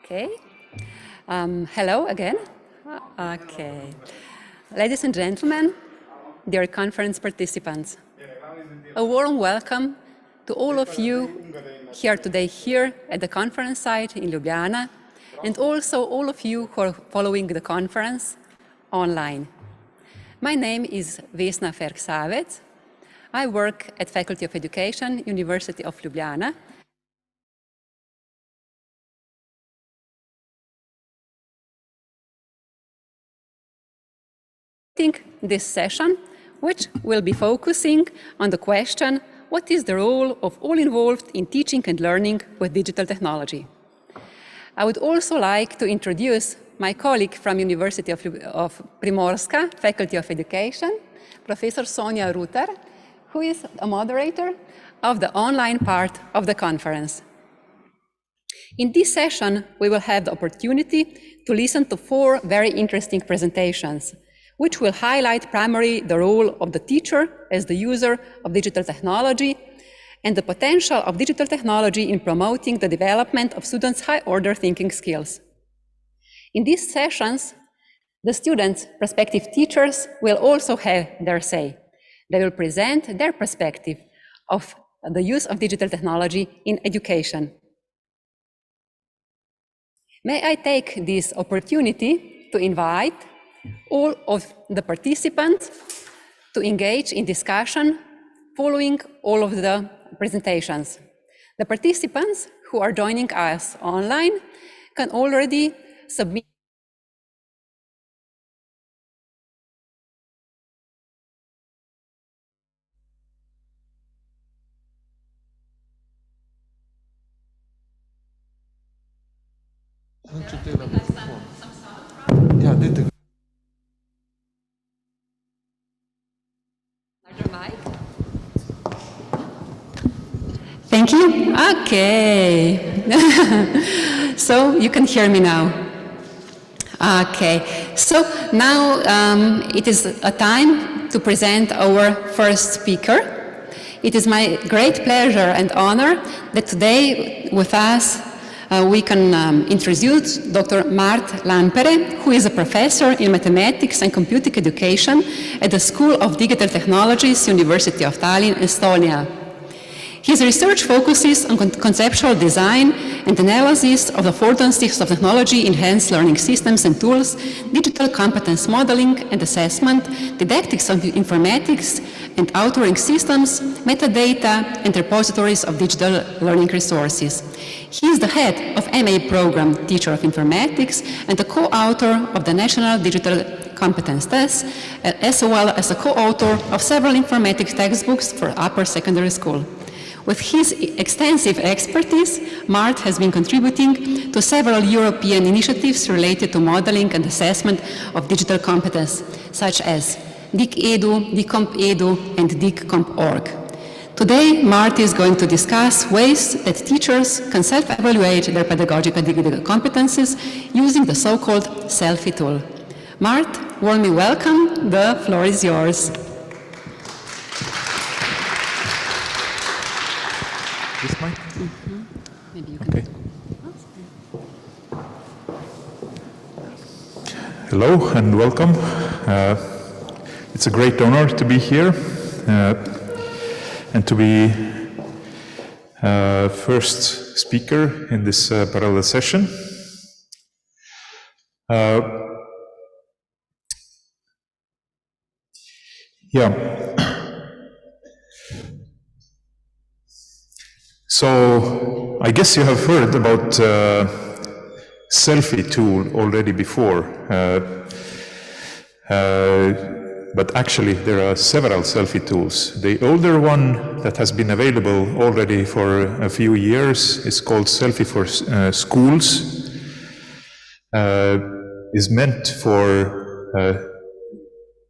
Okay. Hello again. Okay. Ladies and gentlemen, dear conference participants, a warm welcome to all of you here today here at the conference site in Ljubljana, and also all of you who are following the conference online. My name is Vesna Ferksavec. I work at Faculty of Education, University of Ljubljana. This session, which will be focusing on the question, what is the role of all involved in teaching and learning with digital technology? I would also like to introduce my colleague from University of Primorska, Faculty of Education, Professor Sonja Rutar, who is a moderator of the online part of the conference. In this session, we will have the opportunity to listen to 4 very interesting presentations, which will highlight primarily the role of the teacher as the user of digital technology and the potential of digital technology in promoting the development of students' high-order thinking skills. In these sessions, the students' prospective teachers will also have their say. They will present their perspective of the use of digital technology in education. May I take this opportunity to invite all of the participants to engage in discussion following all of the presentations. The participants who are joining us online can already submit Thank you. Okay. So you can hear me now. Okay. So now it is a time to present our first speaker. It is my great pleasure and honor that today with us we can introduce Dr. Mart Lampere, who is a professor in mathematics and computing education at the School of Digital Technologies, University of Tallinn, Estonia. His research focuses on conceptual design and analysis of the affordances of technology-enhanced learning systems and tools, digital competence modeling and assessment, didactics of informatics and authoring systems, metadata, and repositories of digital learning resources. He is the head of MA program, Teacher of Informatics, and the co-author of the National Digital Competence Test, as well as a co-author of several informatics textbooks for upper secondary school. With his extensive expertise, Mart has been contributing to several European initiatives related to modeling and assessment of digital competence, such as DIC-EDU, DICOMP-EDU, and DIC-COMP.org. Today, Mart is going to discuss ways that teachers can self-evaluate their pedagogical digital competences using the so-called selfie tool. Mart, warmly welcome. The floor is yours. This mic? Maybe you can. Okay. Hello and welcome. It's a great honor to be here. and to be first speaker in this parallel session. So I guess you have heard about selfie tool already before, but actually there are several selfie tools. The older one that has been available already for a few years is called Selfie for Schools, is meant for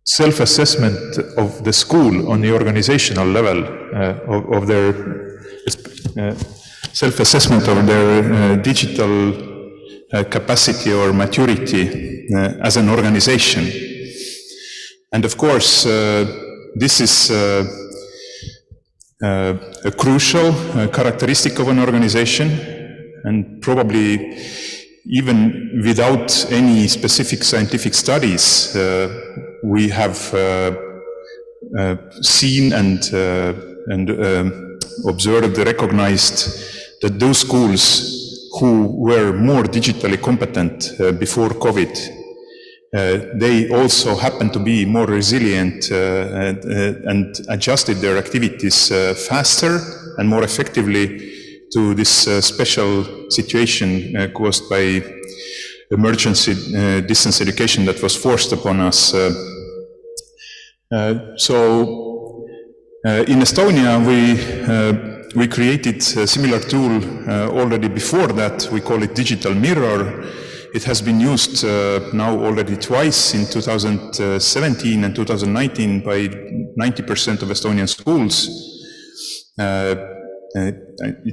self-assessment of the school on the organizational level, of their self-assessment of their digital capacity or maturity as an organization. And of course, this is a crucial characteristic of an organization, and probably even without any specific scientific studies, we have seen and observed, recognized that those schools who were more digitally competent before COVID, they also happen to be more resilient and adjusted their activities faster and more effectively to this special situation caused by emergency distance education that was forced upon us. So in Estonia, we created a similar tool already before that. We call it Digital Mirror. It has been used now already twice in 2017 and 2019 by 90% of Estonian schools.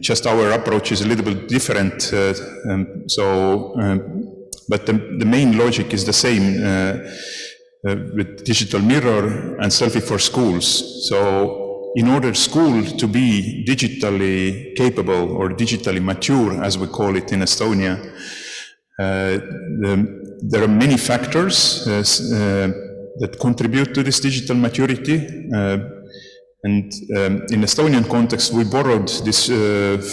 Just our approach is a little bit different, but the main logic is the same with Digital Mirror and Selfie for Schools. So in order school to be digitally capable or digitally mature, as we call it in Estonia, there are many factors that contribute to this digital maturity. And in Estonian context, we borrowed these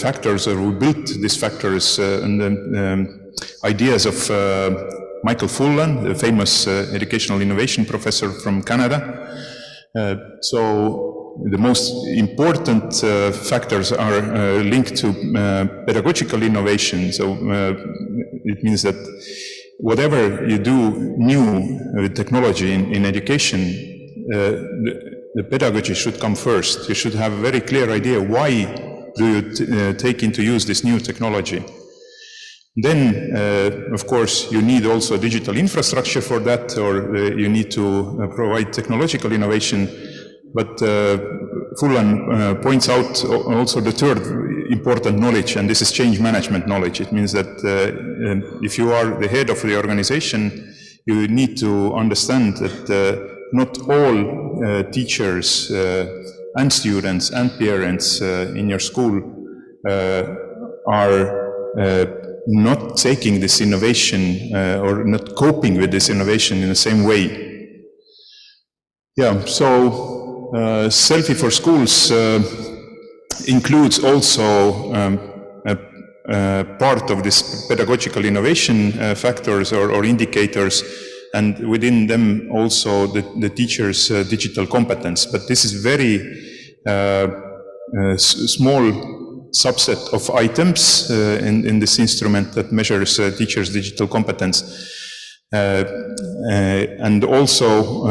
factors, or we built these factors and the ideas of Michael Fullan, the famous educational innovation professor from Canada. So the most important factors are linked to pedagogical innovation. So it means that whatever you do new with technology in education, the pedagogy should come first. You should have a very clear idea why do you take into use this new technology. Then, of course, you need also digital infrastructure for that, or you need to provide technological innovation. But Fullan points out also the third important knowledge, and this is change management knowledge. It means that if you are the head of the organization, you need to understand that not all teachers and students and parents in your school are not taking this innovation or not coping with this innovation in the same way. Yeah, so Selfie for Schools includes also part of this pedagogical innovation factors or indicators, and within them also the teacher's digital competence. But this is very small subset of items in this instrument that measures teachers' digital competence. And also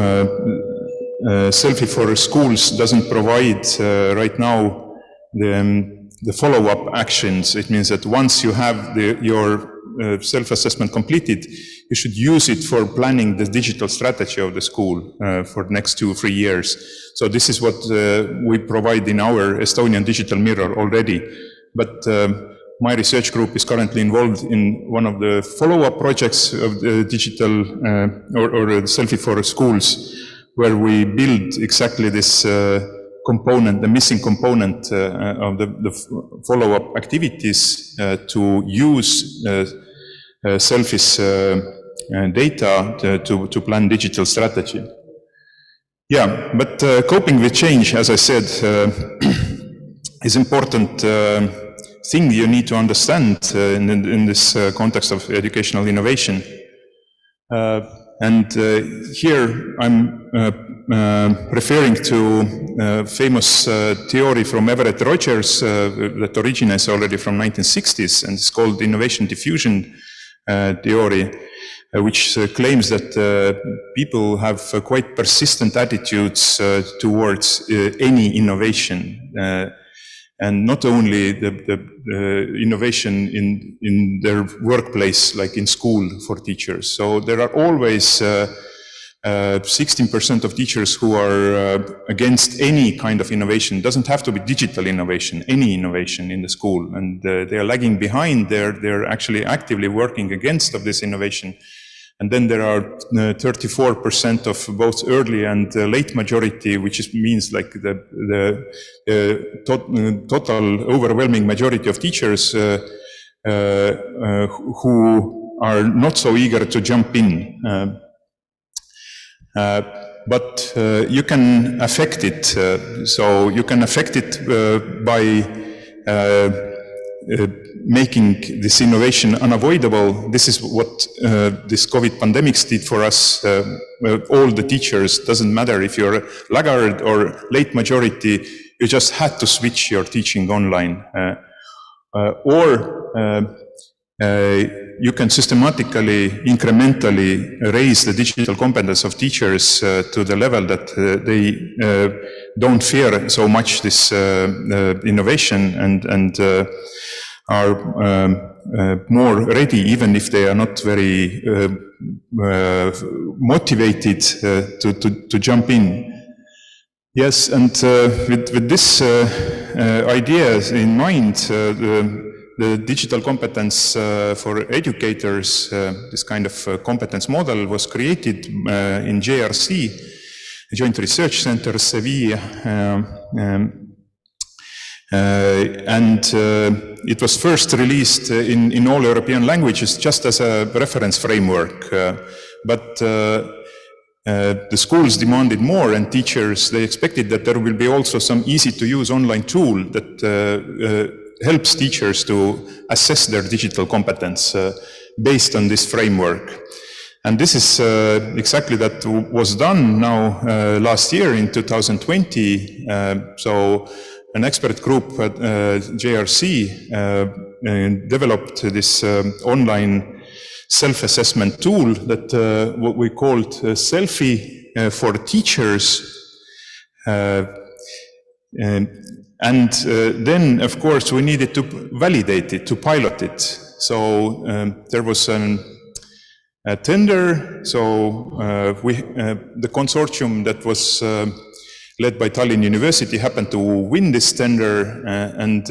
Selfie for Schools doesn't provide right now the follow-up actions. It means that once you have your self-assessment completed, you should use it for planning the digital strategy of the school for the next 2 or 3 years. So this is what we provide in our Estonian Digital Mirror already. But my research group is currently involved in one of the follow-up projects of the digital or Selfie for Schools, where we build exactly this component, the missing component of the follow-up activities to use Selfie's data to plan digital strategy. Yeah, but coping with change, as I said, is important thing you need to understand in this context of educational innovation. And here I'm referring to famous theory from Everett Rogers that originates already from 1960s, and it's called innovation diffusion theory, which claims that people have quite persistent attitudes towards any innovation. And not only the innovation in their workplace, like in school for teachers. So there are always 16% of teachers who are against any kind of innovation. It doesn't have to be digital innovation, any innovation in the school. And they are lagging behind. They're actually actively working against of this innovation. And then there are 34% of both early and late majority, which means like the total overwhelming majority of teachers who are not so eager to jump in. But you can affect it. So you can affect it by making this innovation unavoidable. This is what this COVID pandemics did for us. All the teachers, doesn't matter if you're a laggard or late majority, you just had to switch your teaching online. Or you can systematically, incrementally raise the digital competence of teachers to the level that they don't fear so much this innovation and are more ready, even if they are not very motivated to jump in. Yes, and with this ideas in mind, the digital competence for educators, this kind of competence model was created in JRC, Joint Research Center, Seville, and it was first released in all European languages just as a reference framework. But the schools demanded more, and teachers, they expected that there will be also some easy-to-use online tool that helps teachers to assess their digital competence based on this framework. And this is exactly that was done now last year in 2020. So an expert group at JRC developed this online self-assessment tool that what we called Selfie for teachers. And then, of course, we needed to validate it, to pilot it. So there was a tender. So the consortium that was led by Tallinn University happened to win this tender, and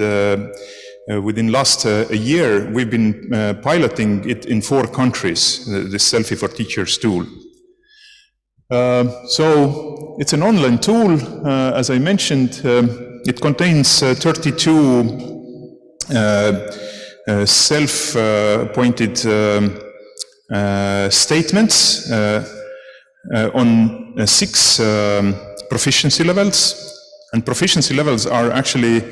within last a year, we've been piloting it in 4 countries, this Selfie for Teachers tool. So it's an online tool, as I mentioned. It contains 32 self-appointed statements on 6 proficiency levels. And proficiency levels are actually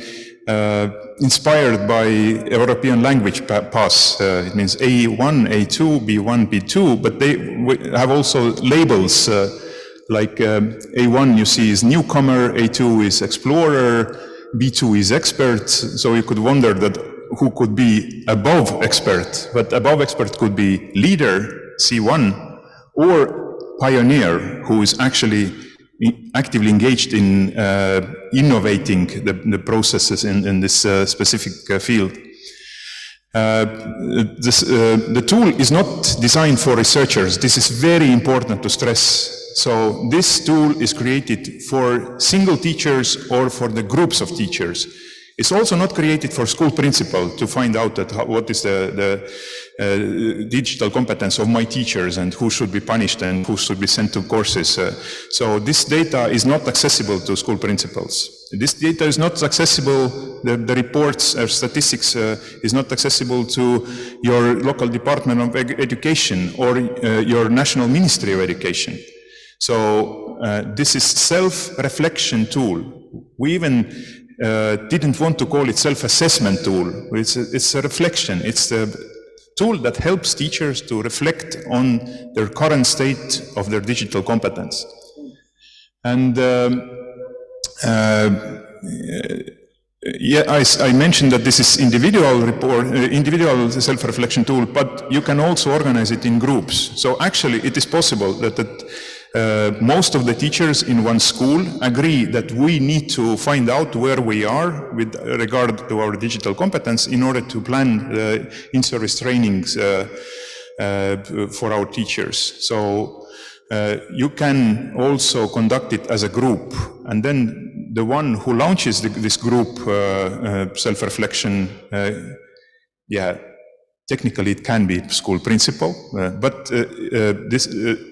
inspired by European language pass. It means A1, A2, B1, B2, but they have also labels like A1 you see is newcomer, A2 is explorer, B2 is expert. So you could wonder that who could be above expert, but above expert could be leader, C1, or pioneer, who is actually actively engaged in innovating the processes in this specific field. The tool is not designed for researchers. This is very important to stress. So this tool is created for single teachers or for the groups of teachers. It's also not created for school principal to find out that what is the digital competence of my teachers and who should be punished and who should be sent to courses. So this data is not accessible to school principals. This data is not accessible, the reports or statistics is not accessible to your local Department of Education or your National Ministry of Education. So this is self-reflection tool. We even didn't want to call it self-assessment tool. It's a reflection. It's the tool that helps teachers to reflect on their current state of their digital competence. And yeah, I mentioned that this is individual self-reflection tool, but you can also organize it in groups. So actually it is possible that most of the teachers in one school agree that we need to find out where we are with regard to our digital competence in order to plan in-service trainings for our teachers. So you can also conduct it as a group, and then the one who launches this group self-reflection, technically it can be school principal, but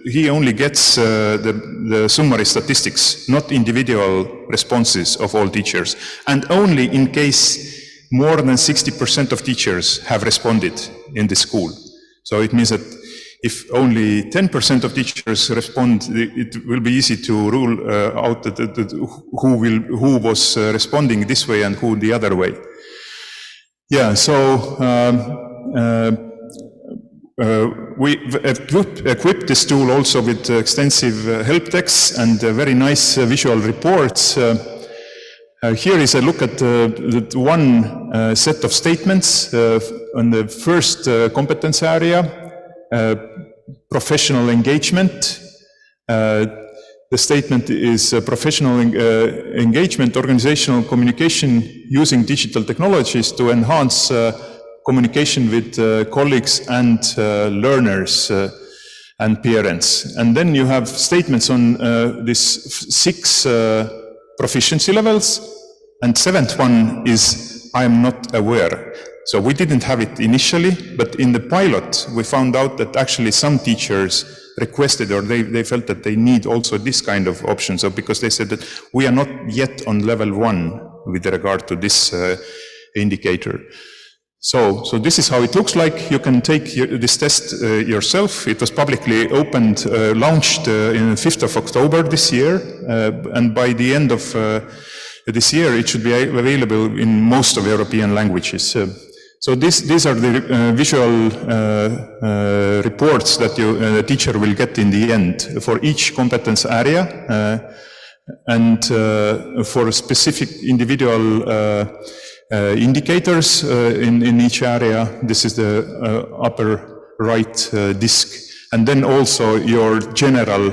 he only gets the summary statistics, not individual responses of all teachers, and only in case more than 60% of teachers have responded in the school. So it means that if only 10% of teachers respond, it will be easy to rule out who was responding this way and who the other way. Yeah, so we equipped this tool also with extensive help texts and very nice visual reports. Here is a look at one set of statements on the first competence area. Professional engagement. The statement is professional engagement, organizational communication using digital technologies to enhance communication with colleagues and learners and parents. And then you have statements on these 6 proficiency levels, and 7th one is I am not aware. So we didn't have it initially, but in the pilot we found out that actually some teachers requested, or they felt that they need also this kind of option. So because they said that we are not yet on level 1 with regard to this indicator. So this is how it looks like. You can take this test yourself. It was publicly opened, launched in 5th of October this year, and by the end of this year it should be available in most of European languages. So these are the visual reports that the teacher will get in the end for each competence area and for specific individual indicators in each area. This is the upper right disk, and then also your general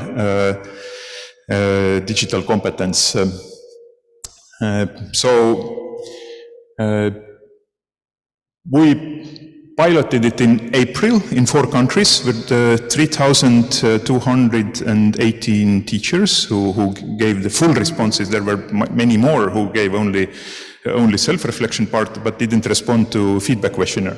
digital competence. We piloted it in April in 4 countries with 3,218 teachers who gave the full responses. There were many more who gave only self-reflection part, but didn't respond to feedback questionnaire.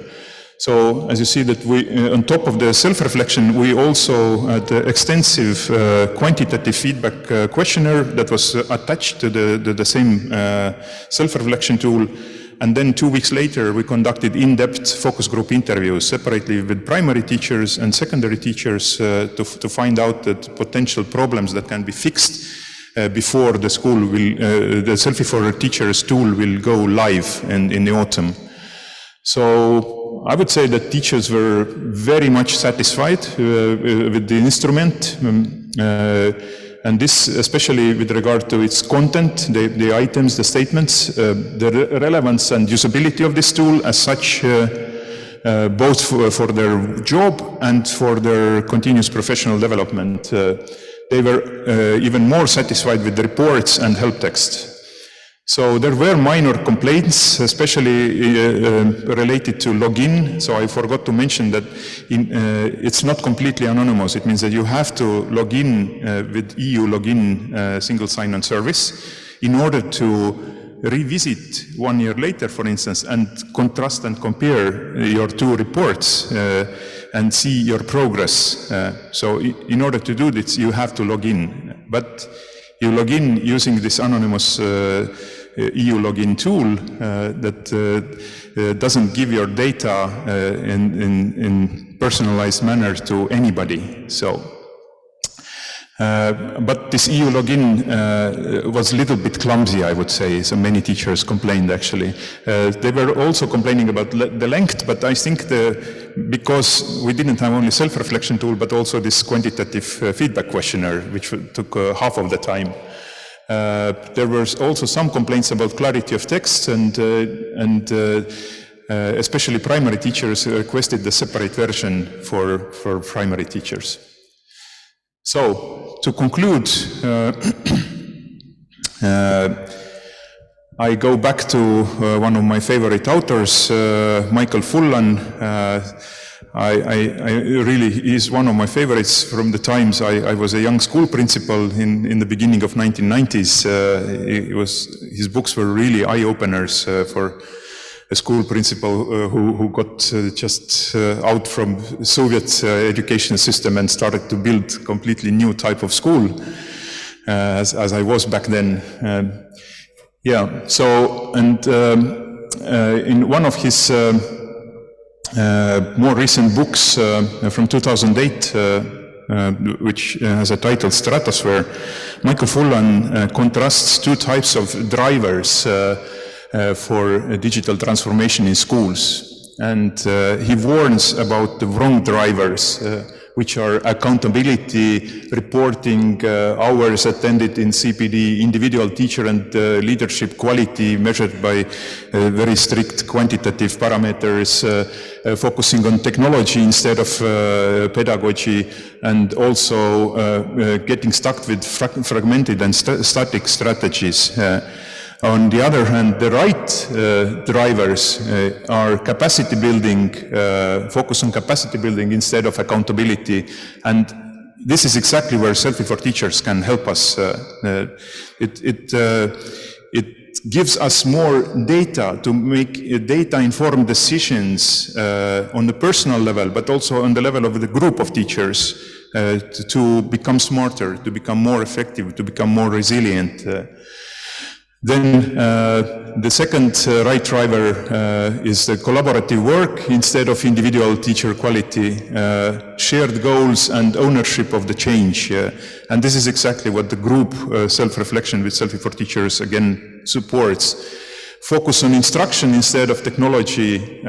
So as you see that we, on top of the self-reflection, we also had extensive quantitative feedback questionnaire that was attached to the same self-reflection tool. And then 2 weeks later, we conducted in-depth focus group interviews separately with primary teachers and secondary teachers to find out the potential problems that can be fixed before the school will, the Selfie for Teachers tool will go live in the autumn. So I would say that teachers were very much satisfied with the instrument. And this, especially with regard to its content, the items, the statements, the relevance and usability of this tool as such, both for their job and for their continuous professional development. They were even more satisfied with the reports and help text. So there were minor complaints, especially related to login. So I forgot to mention that it's not completely anonymous. It means that you have to log in with EU login single sign-on service in order to revisit 1 year later, for instance, and contrast and compare your 2 reports and see your progress. So in order to do this, you have to log in. But you log in using this anonymous EU login tool that doesn't give your data in personalized manner to anybody. So But this EU login was a little bit clumsy, I would say, so many teachers complained actually. They were also complaining about the length, but I think because we didn't have only self-reflection tool, but also this quantitative feedback questionnaire, which took half of the time. There were also some complaints about clarity of text, and especially primary teachers requested the separate version for primary teachers. So, to conclude, I go back to one of my favorite authors, Michael Fullan. He is one of my favorites from the times I was a young school principal in the beginning of 1990s. His books were really eye-openers for a school principal who got just out from Soviet education system and started to build completely new type of school, as I was back then. Yeah, so, and in one of his more recent books from 2008, which has a title Stratosphere, Michael Fullan contrasts two types of drivers for digital transformation in schools. And he warns about the wrong drivers, which are accountability, reporting, hours attended in CPD, individual teacher and leadership quality measured by very strict quantitative parameters, focusing on technology instead of pedagogy, and also getting stuck with fragmented and static strategies. On the other hand, the right drivers are capacity building, focus on capacity building instead of accountability. And this is exactly where Selfie for Teachers can help us. It gives us more data to make data-informed decisions on the personal level, but also on the level of the group of teachers to become smarter, to become more effective, to become more resilient. Then the second right driver is the collaborative work instead of individual teacher quality, shared goals and ownership of the change. And this is exactly what the group self-reflection with Selfie for Teachers again supports. Focus on instruction instead of technology.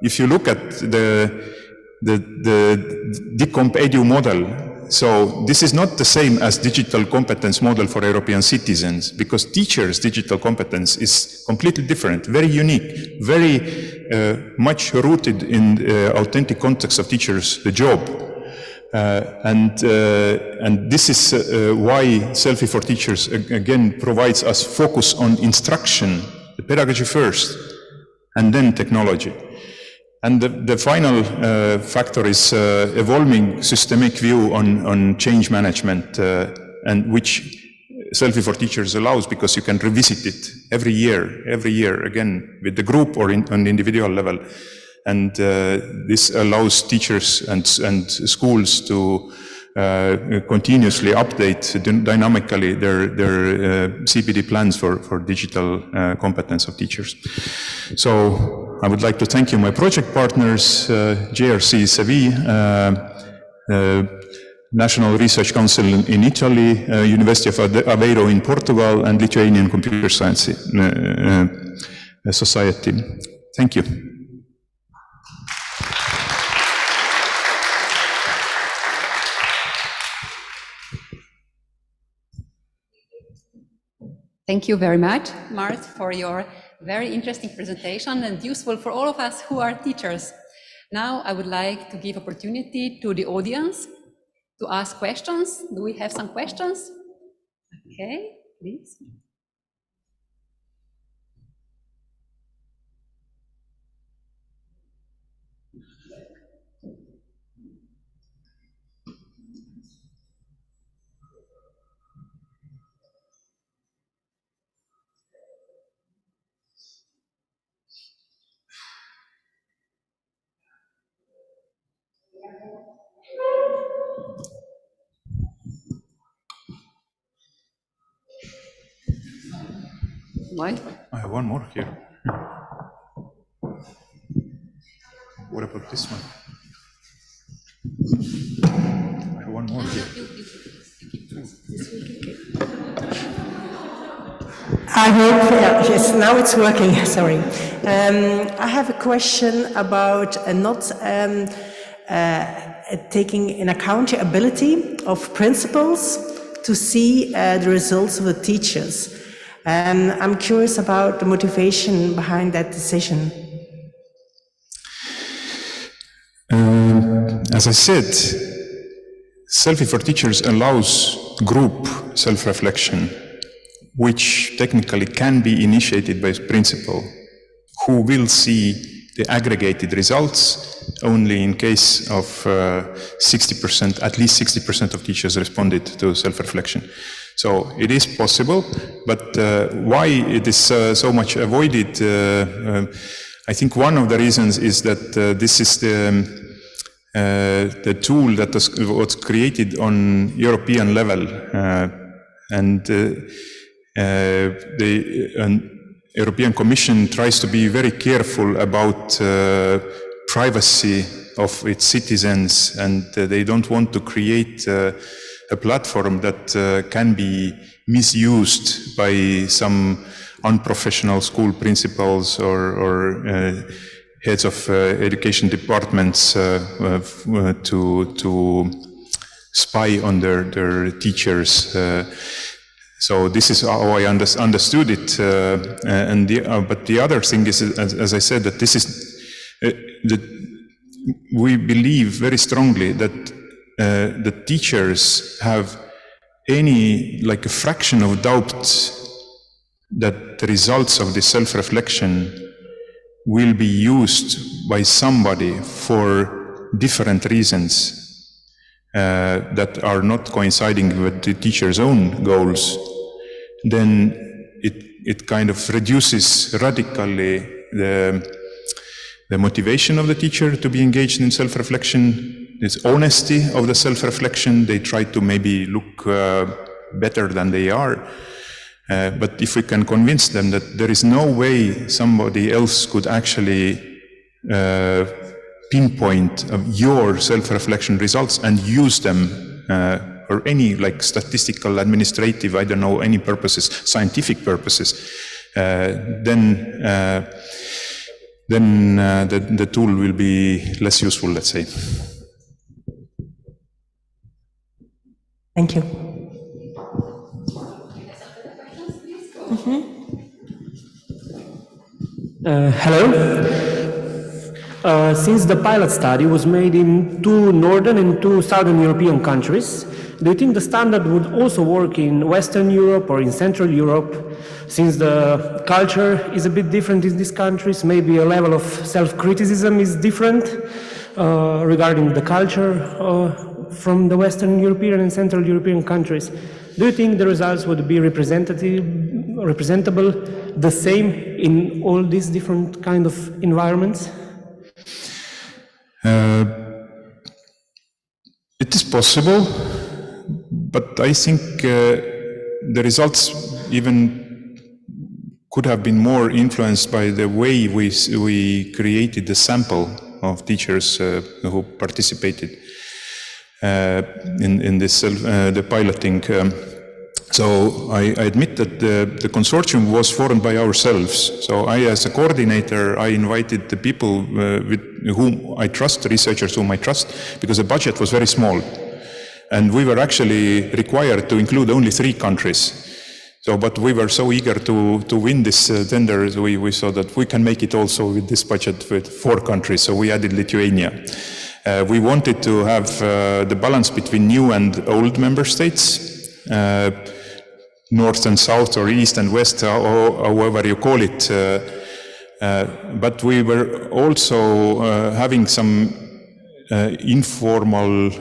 If you look at the DCOMP-EDU model, so this is not the same as digital competence model for European citizens, because teachers' digital competence is completely different, very unique, very much rooted in the authentic context of teachers' the job. And this is why Selfie for Teachers again provides us focus on instruction, the pedagogy first, and then technology. And the final factor is evolving systemic view on change management, and which Selfie for Teachers allows, because you can revisit it every year again with the group or on the individual level. And this allows teachers and schools to continuously update dynamically their CPD plans for digital competence of teachers. So I would like to thank you, my project partners, JRC Seville, National Research Council in Italy, University of Aveiro in Portugal, and Lithuanian Computer Science Society. Thank you. Thank you very much, Mart, for your very interesting presentation and useful for all of us who are teachers. Now I would like to give opportunity to the audience to ask questions. Do we have some questions? Okay, please. Why? I have one more here. What about this one? I have one more here. I hope, yes, now it's working, sorry. I have a question about not taking in accountability of principals to see the results of the teachers. I'm curious about the motivation behind that decision. As I said, Selfie for Teachers allows group self-reflection, which technically can be initiated by principal, who will see the aggregated results only in case of 60%, at least 60% of teachers responded to self-reflection. So it is possible, but why it is so much avoided, I think one of the reasons is that this is the tool that was created on European level, and the European Commission tries to be very careful about privacy of its citizens, and they don't want to create a platform that can be misused by some unprofessional school principals or heads of education departments to spy on their teachers. So this is how I understood it. But the other thing is, as I said, that this is we believe very strongly that the teachers have like a fraction of doubt that the results of the self-reflection will be used by somebody for different reasons that are not coinciding with the teacher's own goals, then it kind of reduces radically the motivation of the teacher to be engaged in self-reflection, this honesty of the self-reflection. They try to maybe look better than they are. But if we can convince them that there is no way somebody else could actually pinpoint your self-reflection results and use them for any like statistical, administrative, I don't know, any purposes, scientific purposes, then the tool will be less useful, let's say. Thank you. Hello. Since the pilot study was made in 2 northern and 2 southern European countries, do you think the standard would also work in Western Europe or in Central Europe? Since the culture is a bit different in these countries, maybe a level of self-criticism is different regarding the culture from the Western European and Central European countries. Do you think the results would be representable the same in all these different kind of environments? It is possible, but I think the results even could have been more influenced by the way we created the sample of teachers who participated in this the piloting. So I admit that the consortium was formed by ourselves. So I, as a coordinator, I invited the people with whom I trust, the researchers whom I trust, because the budget was very small. And we were actually required to include only 3 countries. So, but we were so eager to win this tender, we saw that we can make it also with this budget with 4 countries. So we added Lithuania. We wanted to have the balance between new and old member states. North and south, or east and west, however you call it. But we were also having some informal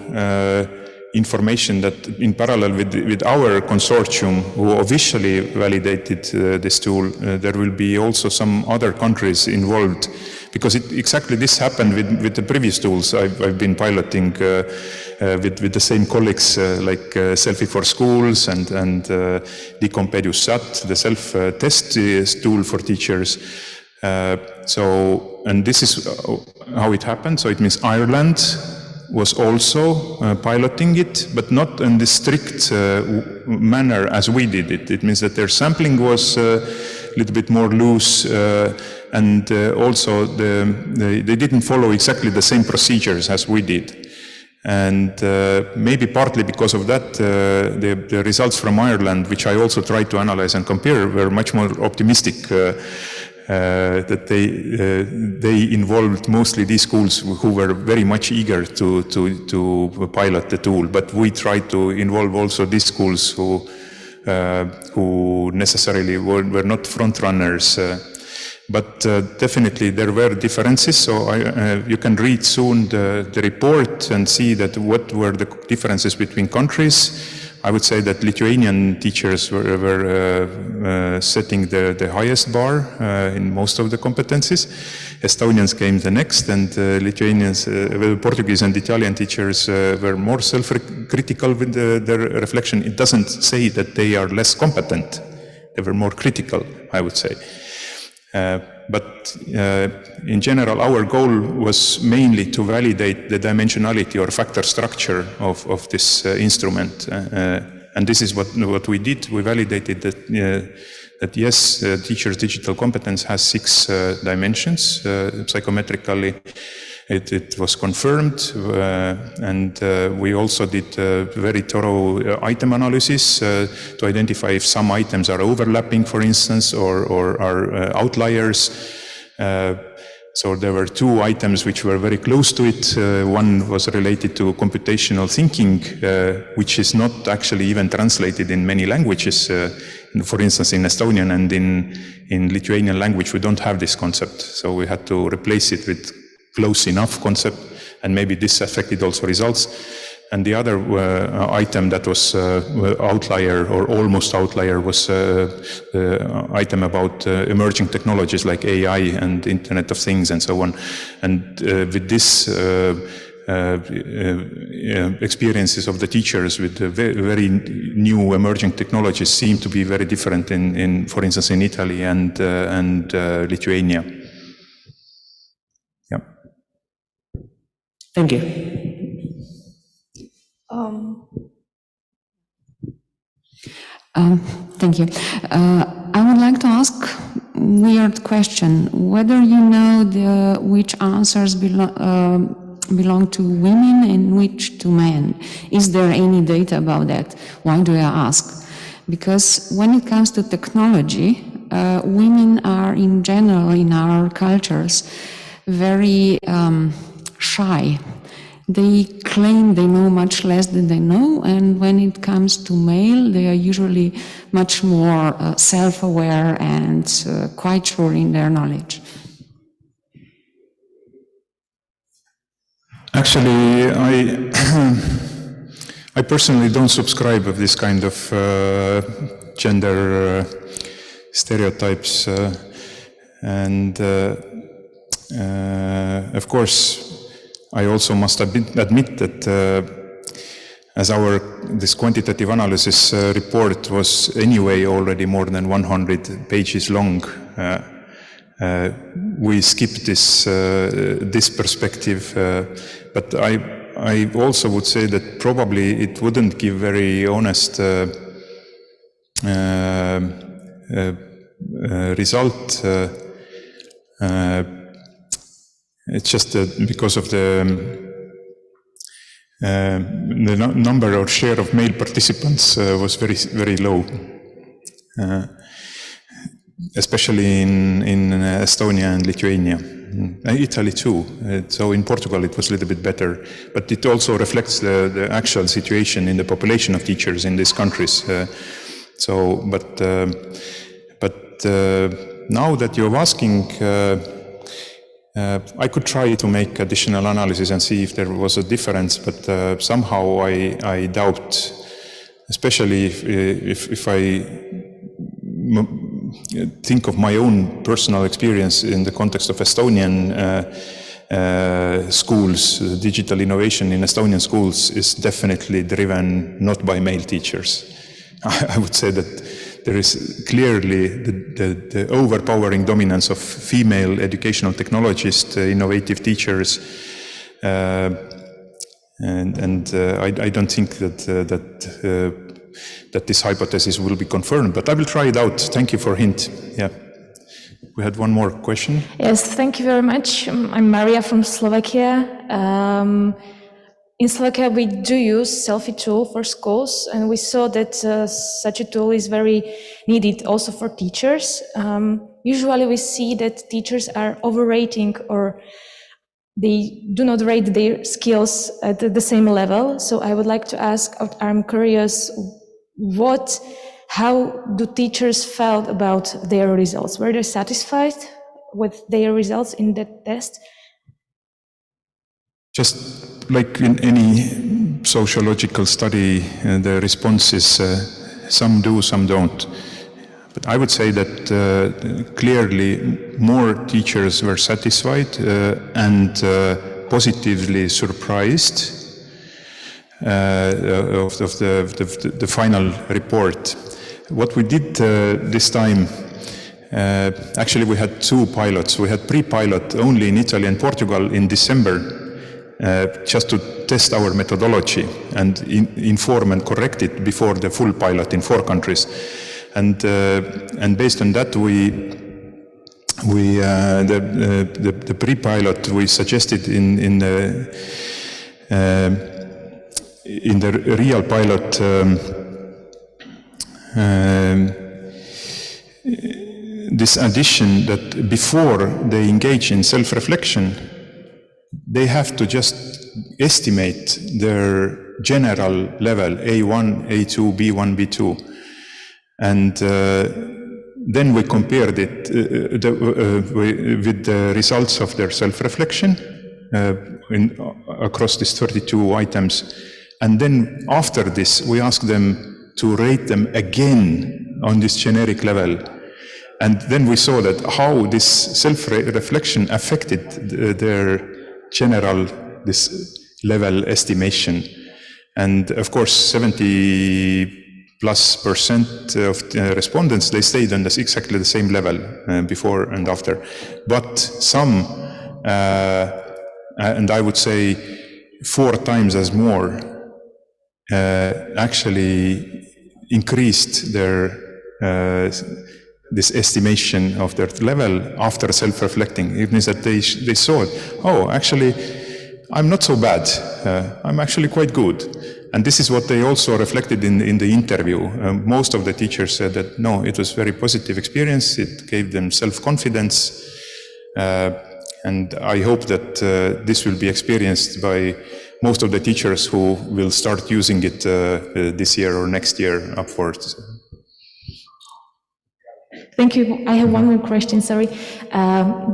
information that in parallel with our consortium, who officially validated this tool, there will be also some other countries involved. Because exactly this happened with the previous tools I've been piloting with the same colleagues, like Selfie for Schools and DCompEDU SAT, the self-test tool for teachers. And this is how it happened. So it means Ireland was also piloting it, but not in the strict manner as we did it. It means that their sampling was a little bit more loose, and also they didn't follow exactly the same procedures as we did. And maybe partly because of that, the results from Ireland, which I also tried to analyze and compare, were much more optimistic, that they involved mostly these schools who were very much eager to pilot the tool. But we tried to involve also these schools who necessarily were not front runners. But definitely there were differences, so you can read soon the report and see that what were the differences between countries. I would say that Lithuanian teachers were setting the highest bar in most of the competencies. Estonians came the next, and Lithuanians, Portuguese and Italian teachers were more self-critical with their reflection. It doesn't say that they are less competent. They were more critical, I would say. But in general, our goal was mainly to validate the dimensionality or factor structure of this instrument. And this is what we did. We validated that yes, teacher's digital competence has 6 dimensions. Psychometrically, it was confirmed, and we also did very thorough item analysis to identify if some items are overlapping, for instance, or are outliers. So there were 2 items which were very close to it. One was related to computational thinking, which is not actually even translated in many languages. For instance, in Estonian and in Lithuanian language, we don't have this concept. So we had to replace it with close enough concept, and maybe this affected also results. And the other item that was outlier or almost outlier was the item about emerging technologies like AI and Internet of Things and so on. And with this experiences of the teachers with the very new emerging technologies seem to be very different in for instance, in Italy and Lithuania. Yeah. Thank you. Thank you. I would like to ask a weird question. Whether you know which answers belong to women and which to men. Is there any data about that? Why do I ask? Because when it comes to technology, women are in general in our cultures very shy. They claim they know much less than they know, and when it comes to male, they are usually much more self-aware and quite sure in their knowledge. Actually, I personally don't subscribe of this kind of gender stereotypes, and of course, I also must admit that as this quantitative analysis report was anyway already more than 100 pages long, we skipped this perspective, but I also would say that probably it wouldn't give very honest result. It's just because of the number or share of male participants was very, very low, especially in Estonia and Lithuania. Italy too. So in Portugal it was a little bit better, but it also reflects the actual situation in the population of teachers in these countries. But now that you're asking, I could try to make additional analysis and see if there was a difference, but somehow I doubt, especially if I think of my own personal experience in the context of Estonian schools. Digital innovation in Estonian schools is definitely driven not by male teachers. I would say that there is clearly the overpowering dominance of female educational technologists, innovative teachers, And I don't think that this hypothesis will be confirmed, but I will try it out. Thank you for hint. Yeah. We had one more question. Yes, thank you very much. I'm Maria from Slovakia. In Slovakia, we do use selfie tool for schools, and we saw that such a tool is very needed also for teachers. Usually we see that teachers are overrating, or they do not rate their skills at the same level. So I would like to ask, I'm curious, how do teachers felt about their results? Were they satisfied with their results in that test? Just like in any sociological study, the response is some do, some don't. But I would say that clearly more teachers were satisfied and positively surprised of the final report. What we did this time, actually we had two pilots. We had pre-pilot only in Italy and Portugal in December, just to test our methodology and inform and correct it before the full pilot in 4 countries. And based on that, the pre-pilot we suggested in the real pilot this addition that before they engage in self-reflection, they have to just estimate their general level, A1, A2, B1, B2. And then we compared it with the results of their self-reflection across these 32 items. And then after this, we asked them to rate them again on this generic level. And then we saw that how this self-reflection affected their general, this level estimation. And of course, 70+% of the respondents, they stayed on exactly the same level before and after. But some, and I would say 4 times as more, actually increased their this estimation of their level after self-reflecting. It means that they saw it. Oh, actually, I'm not so bad. I'm actually quite good. And this is what they also reflected in the interview. Most of the teachers said that, no, it was a very positive experience. It gave them self-confidence. And I hope that this will be experienced by most of the teachers who will start using it this year or next year upwards. Thank you. I have one more question, sorry.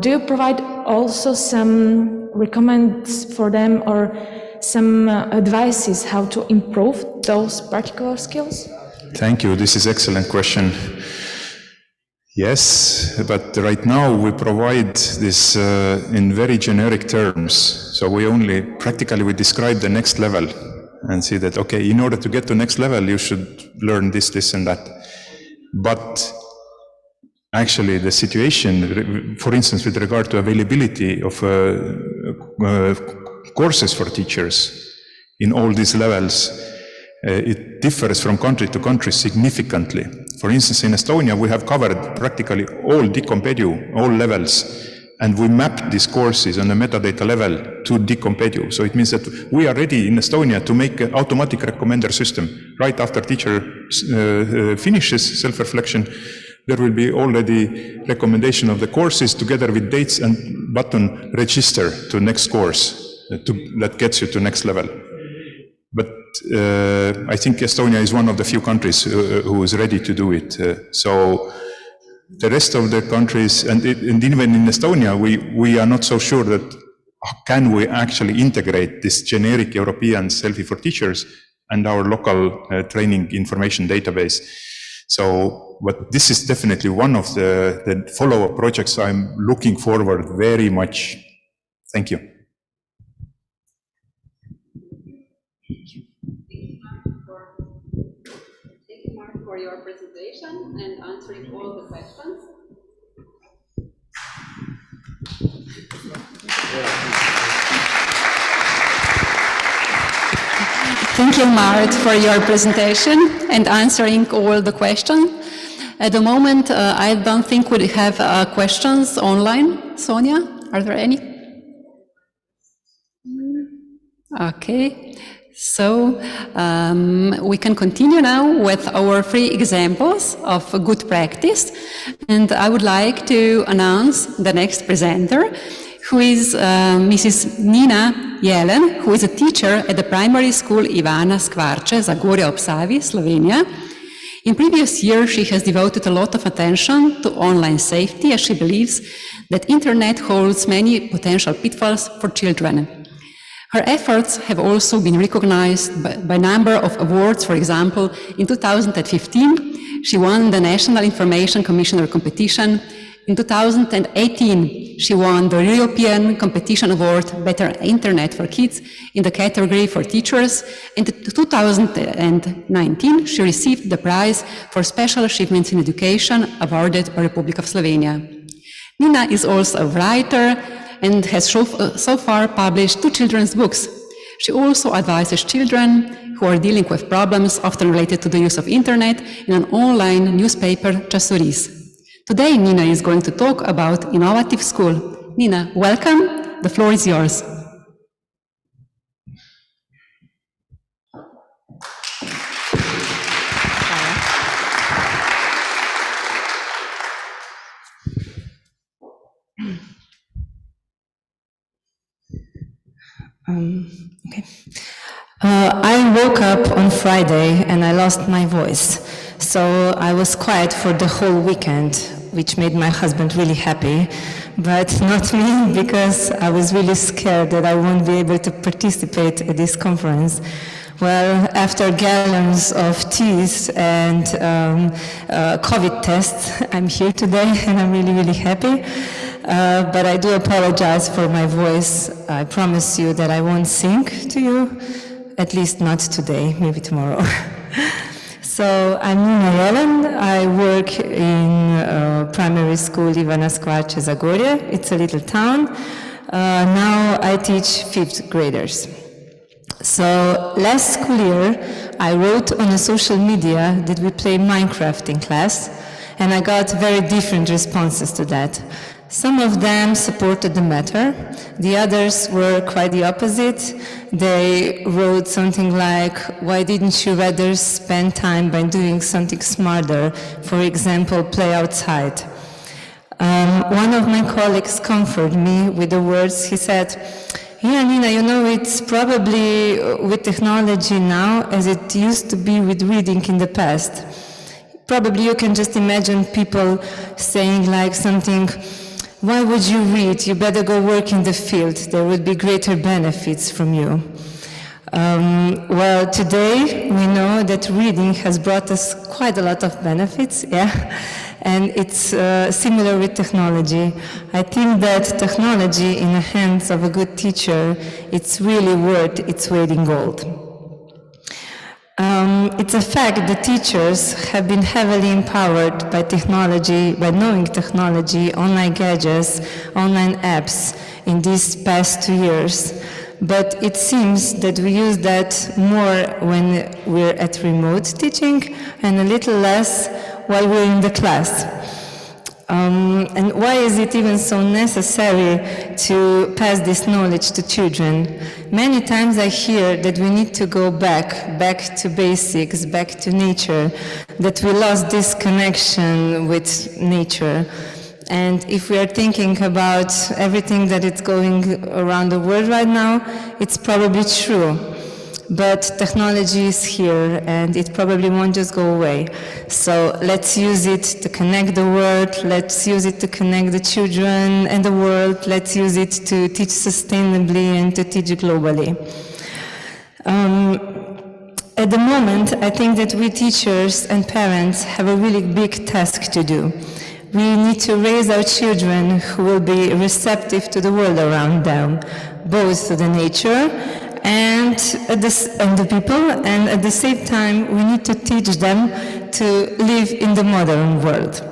Do you provide also some recommendations for them or some advices how to improve those particular skills? Thank you. This is an excellent question. Yes, but right now we provide this in very generic terms. So we practically describe the next level and see that, okay, in order to get to next level, you should learn this, this, and that. But actually, the situation, for instance, with regard to availability of courses for teachers in all these levels, it differs from country to country significantly. For instance, in Estonia, we have covered practically all DCompedu, all levels, and we mapped these courses on a metadata level to DCompedu. So it means that we are ready in Estonia to make an automatic recommender system. Right after teacher finishes self-reflection, there will be already recommendation of the courses together with dates and button register to next course that gets you to next level. But I think Estonia is one of the few countries who is ready to do it. So the rest of the countries, and even in Estonia, we are not so sure that can we actually integrate this generic European selfie for teachers and our local training information database. So, but this is definitely one of the follow-up projects I'm looking forward very much. Thank you. Thank you, Mart, for your presentation and answering all the questions. Thank you, Mart, for your presentation and answering all the questions. At the moment, I don't think we have questions online. Sonia, are there any? Okay, so we can continue now with our 3 examples of good practice. And I would like to announce the next presenter, who is Mrs. Nina Jelen, who is a teacher at the primary school Ivana Skvarče, Zagorje ob Savi, Slovenia. In previous years, she has devoted a lot of attention to online safety, as she believes that internet holds many potential pitfalls for children. Her efforts have also been recognized by a number of awards. For example, in 2015, she won the National Information Commissioner competition. In 2018, she won the European Competition Award Better Internet for Kids in the category for teachers. In 2019, she received the prize for special achievements in education awarded by the Republic of Slovenia. Nina is also a writer and has so far published 2 children's books. She also advises children who are dealing with problems often related to the use of internet in an online newspaper, Časoris. Today, Nina is going to talk about innovative school. Nina, welcome. The floor is yours. Okay. I woke up on Friday and I lost my voice. So I was quiet for the whole weekend, which made my husband really happy, but not me, because I was really scared that I won't be able to participate at this conference. Well, after gallons of teas and COVID tests, I'm here today and I'm really, really happy. But I do apologize for my voice. I promise you that I won't sing to you, at least not today, maybe tomorrow. So I'm Nina Jelen. I work in primary school Ivana Skvarče, Zagorje. It's a little town. Now I teach 5th graders. So last school year, I wrote on the social media that we play Minecraft in class, and I got very different responses to that. Some of them supported the matter, the others were quite the opposite. They wrote something like, why didn't you rather spend time by doing something smarter, for example, play outside? One of my colleagues comforted me with the words, he said, yeah, Nina, you know, it's probably with technology now as it used to be with reading in the past. Probably you can just imagine people saying like something, why would you read? You better go work in the field. There would be greater benefits from you. Well, today we know that reading has brought us quite a lot of benefits, yeah? And it's similar with technology. I think that technology in the hands of a good teacher, it's really worth its weight in gold. It's a fact that teachers have been heavily empowered by technology, by knowing technology, online gadgets, online apps in these past 2 years. But it seems that we use that more when we're at remote teaching and a little less while we're in the class. And why is it even so necessary to pass this knowledge to children? Many times I hear that we need to go back to basics, back to nature, that we lost this connection with nature. And if we are thinking about everything that is going around the world right now, it's probably true. But technology is here and it probably won't just go away. So let's use it to connect the world, let's use it to connect the children and the world, let's use it to teach sustainably and to teach globally. At the moment, I think that we teachers and parents have a really big task to do. We need to raise our children who will be receptive to the world around them, both to the nature and the people, and at the same time we need to teach them to live in the modern world.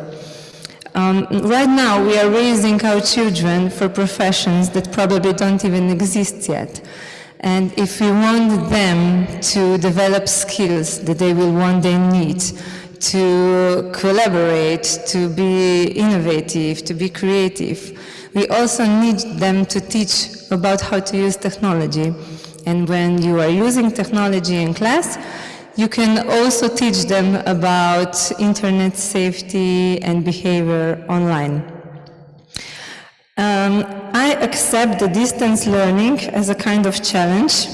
Right now we are raising our children for professions that probably don't even exist yet. And if we want them to develop skills that they will one day need, to collaborate, to be innovative, to be creative, we also need them to teach about how to use technology. And when you are using technology in class, you can also teach them about internet safety and behavior online. I accept the distance learning as a kind of challenge,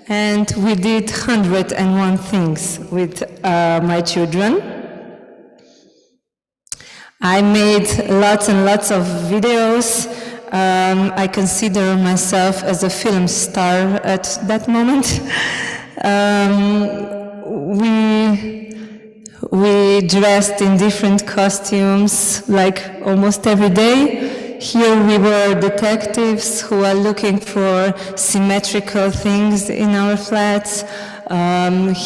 and we did 101 things with my children. I made lots and lots of videos. I consider myself as a film star at that moment. We dressed in different costumes, like almost every day. Here we were detectives who are looking for symmetrical things in our flats.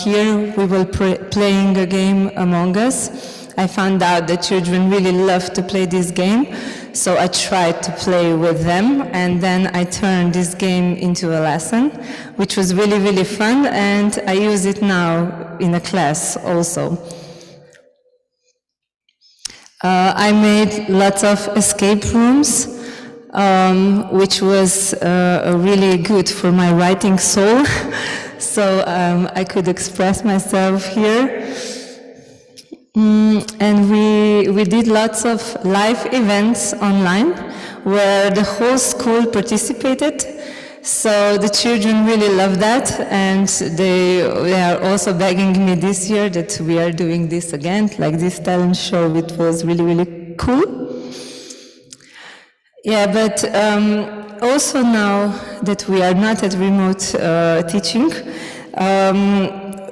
Here we were playing a game Among Us. I found out that children really love to play this game, so I tried to play with them, and then I turned this game into a lesson, which was really, really fun, and I use it now in a class also. I made lots of escape rooms, which was really good for my writing soul, so I could express myself here. And we did lots of live events online where the whole school participated. So the children really love that, and they are also begging me this year that we are doing this again, like this talent show, which was really, really cool. Yeah, but also now that we are not at remote teaching,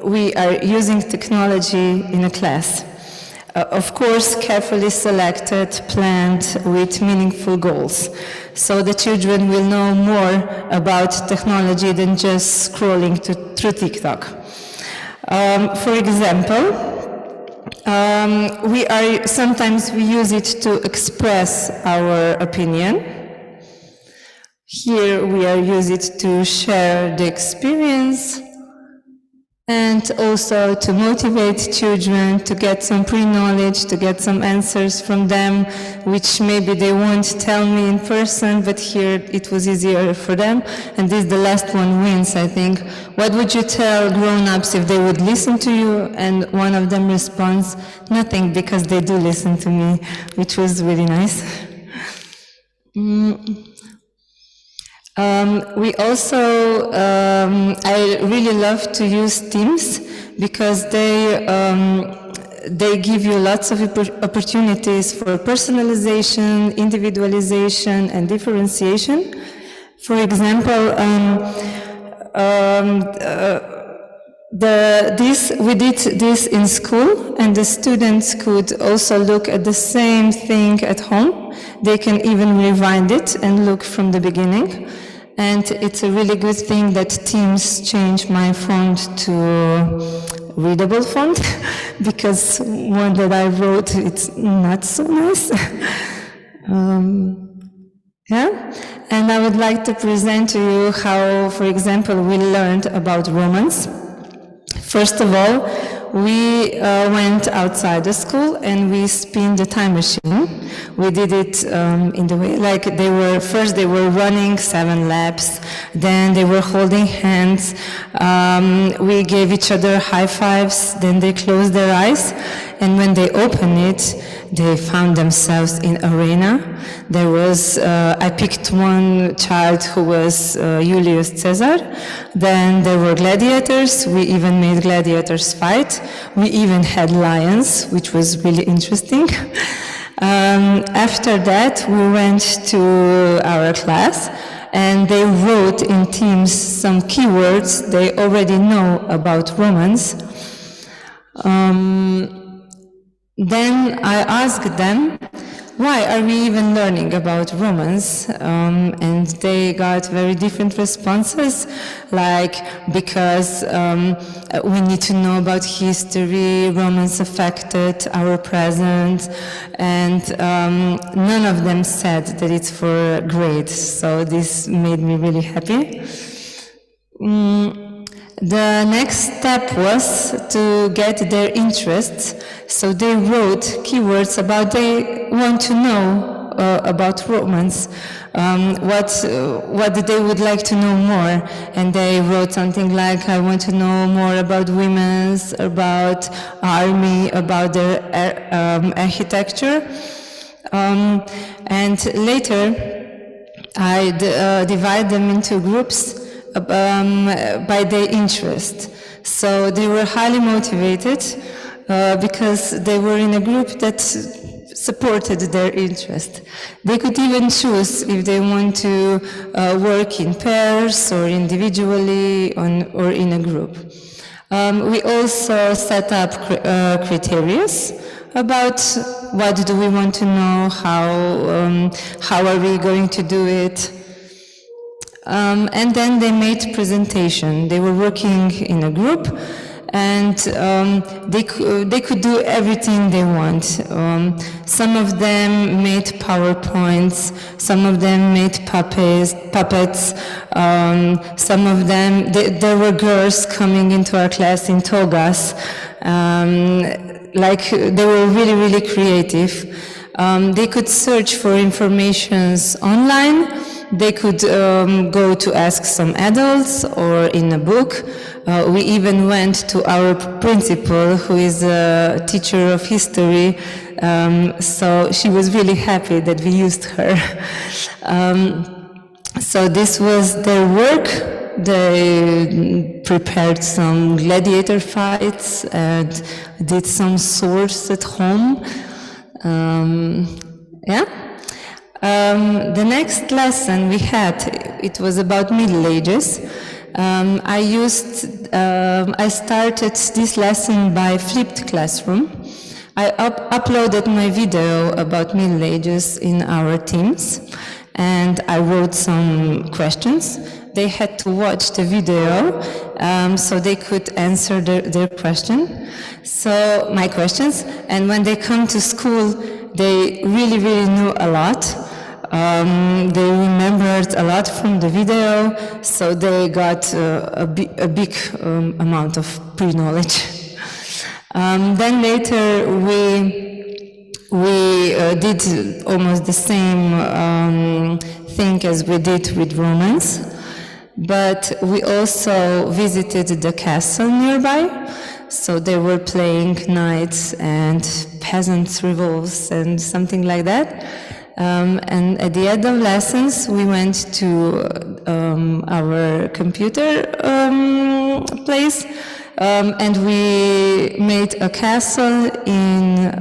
we are using technology in a class. Of course, carefully selected, planned with meaningful goals. So the children will know more about technology than just scrolling through TikTok. For example, sometimes we use it to express our opinion. Here we are using it to share the experience, and also to motivate children to get some pre-knowledge, to get some answers from them, which maybe they won't tell me in person, but here it was easier for them. And this, the last one wins, I think. What would you tell grown-ups if they would listen to you? And one of them responds, nothing, because they do listen to me, which was really nice. We also, I really love to use Teams because they give you lots of opportunities for personalization, individualization, and differentiation. For example, we did this in school, and the students could also look at the same thing at home. They can even rewind it and look from the beginning. And it's a really good thing that Teams changed my font to readable font, because one that I wrote, it's not so nice. Yeah, and I would like to present to you how, for example, we learned about romance. First of all, we went outside the school and we spun the time machine. We did it in the way, like first they were running 7 laps, then they were holding hands, we gave each other high fives, then they closed their eyes, and when they opened it, they found themselves in arena. There was, I picked one child who was Julius Caesar. Then there were gladiators. We even made gladiators fight. We even had lions, which was really interesting. After that, we went to our class, and they wrote in Teams some keywords they already know about romance. Then I asked them, why are we even learning about romance? And they got very different responses, like because we need to know about history, romance affected our present, and none of them said that it's for grades, so this made me really happy. The next step was to get their interests, so they wrote keywords about they want to know about romance, what they would like to know more, and they wrote something like, I want to know more about women's, about army, about their architecture, and later I divide them into groups by their interest. So they were highly motivated because they were in a group that supported their interest. They could even choose if they want to work in pairs or individually or in a group. We also set up criteria about what do we want to know, how are we going to do it. And then they made presentation. They were working in a group, and they could do everything they want. Some of them made PowerPoints, some of them made puppets, some of them, there were girls coming into our class in togas, like they were really, really creative. They could search for informations online. They could go to ask some adults or in a book. We even went to our principal, who is a teacher of history, so she was really happy that we used her. So this was their work. They prepared some gladiator fights and did some swords at home. The next lesson we had, it was about Middle Ages. I started this lesson by flipped classroom. I uploaded my video about Middle Ages in our Teams, and I wrote some questions. They had to watch the video so they could answer their question. So my questions, and when they come to school, they really, really knew a lot. They remembered a lot from the video, so they got a big amount of pre-knowledge. Then later we did almost the same thing as we did with romance, but we also visited the castle nearby. So they were playing knights and peasants' revolves and something like that. And at the end of lessons, we went to our computer place, and we made a castle in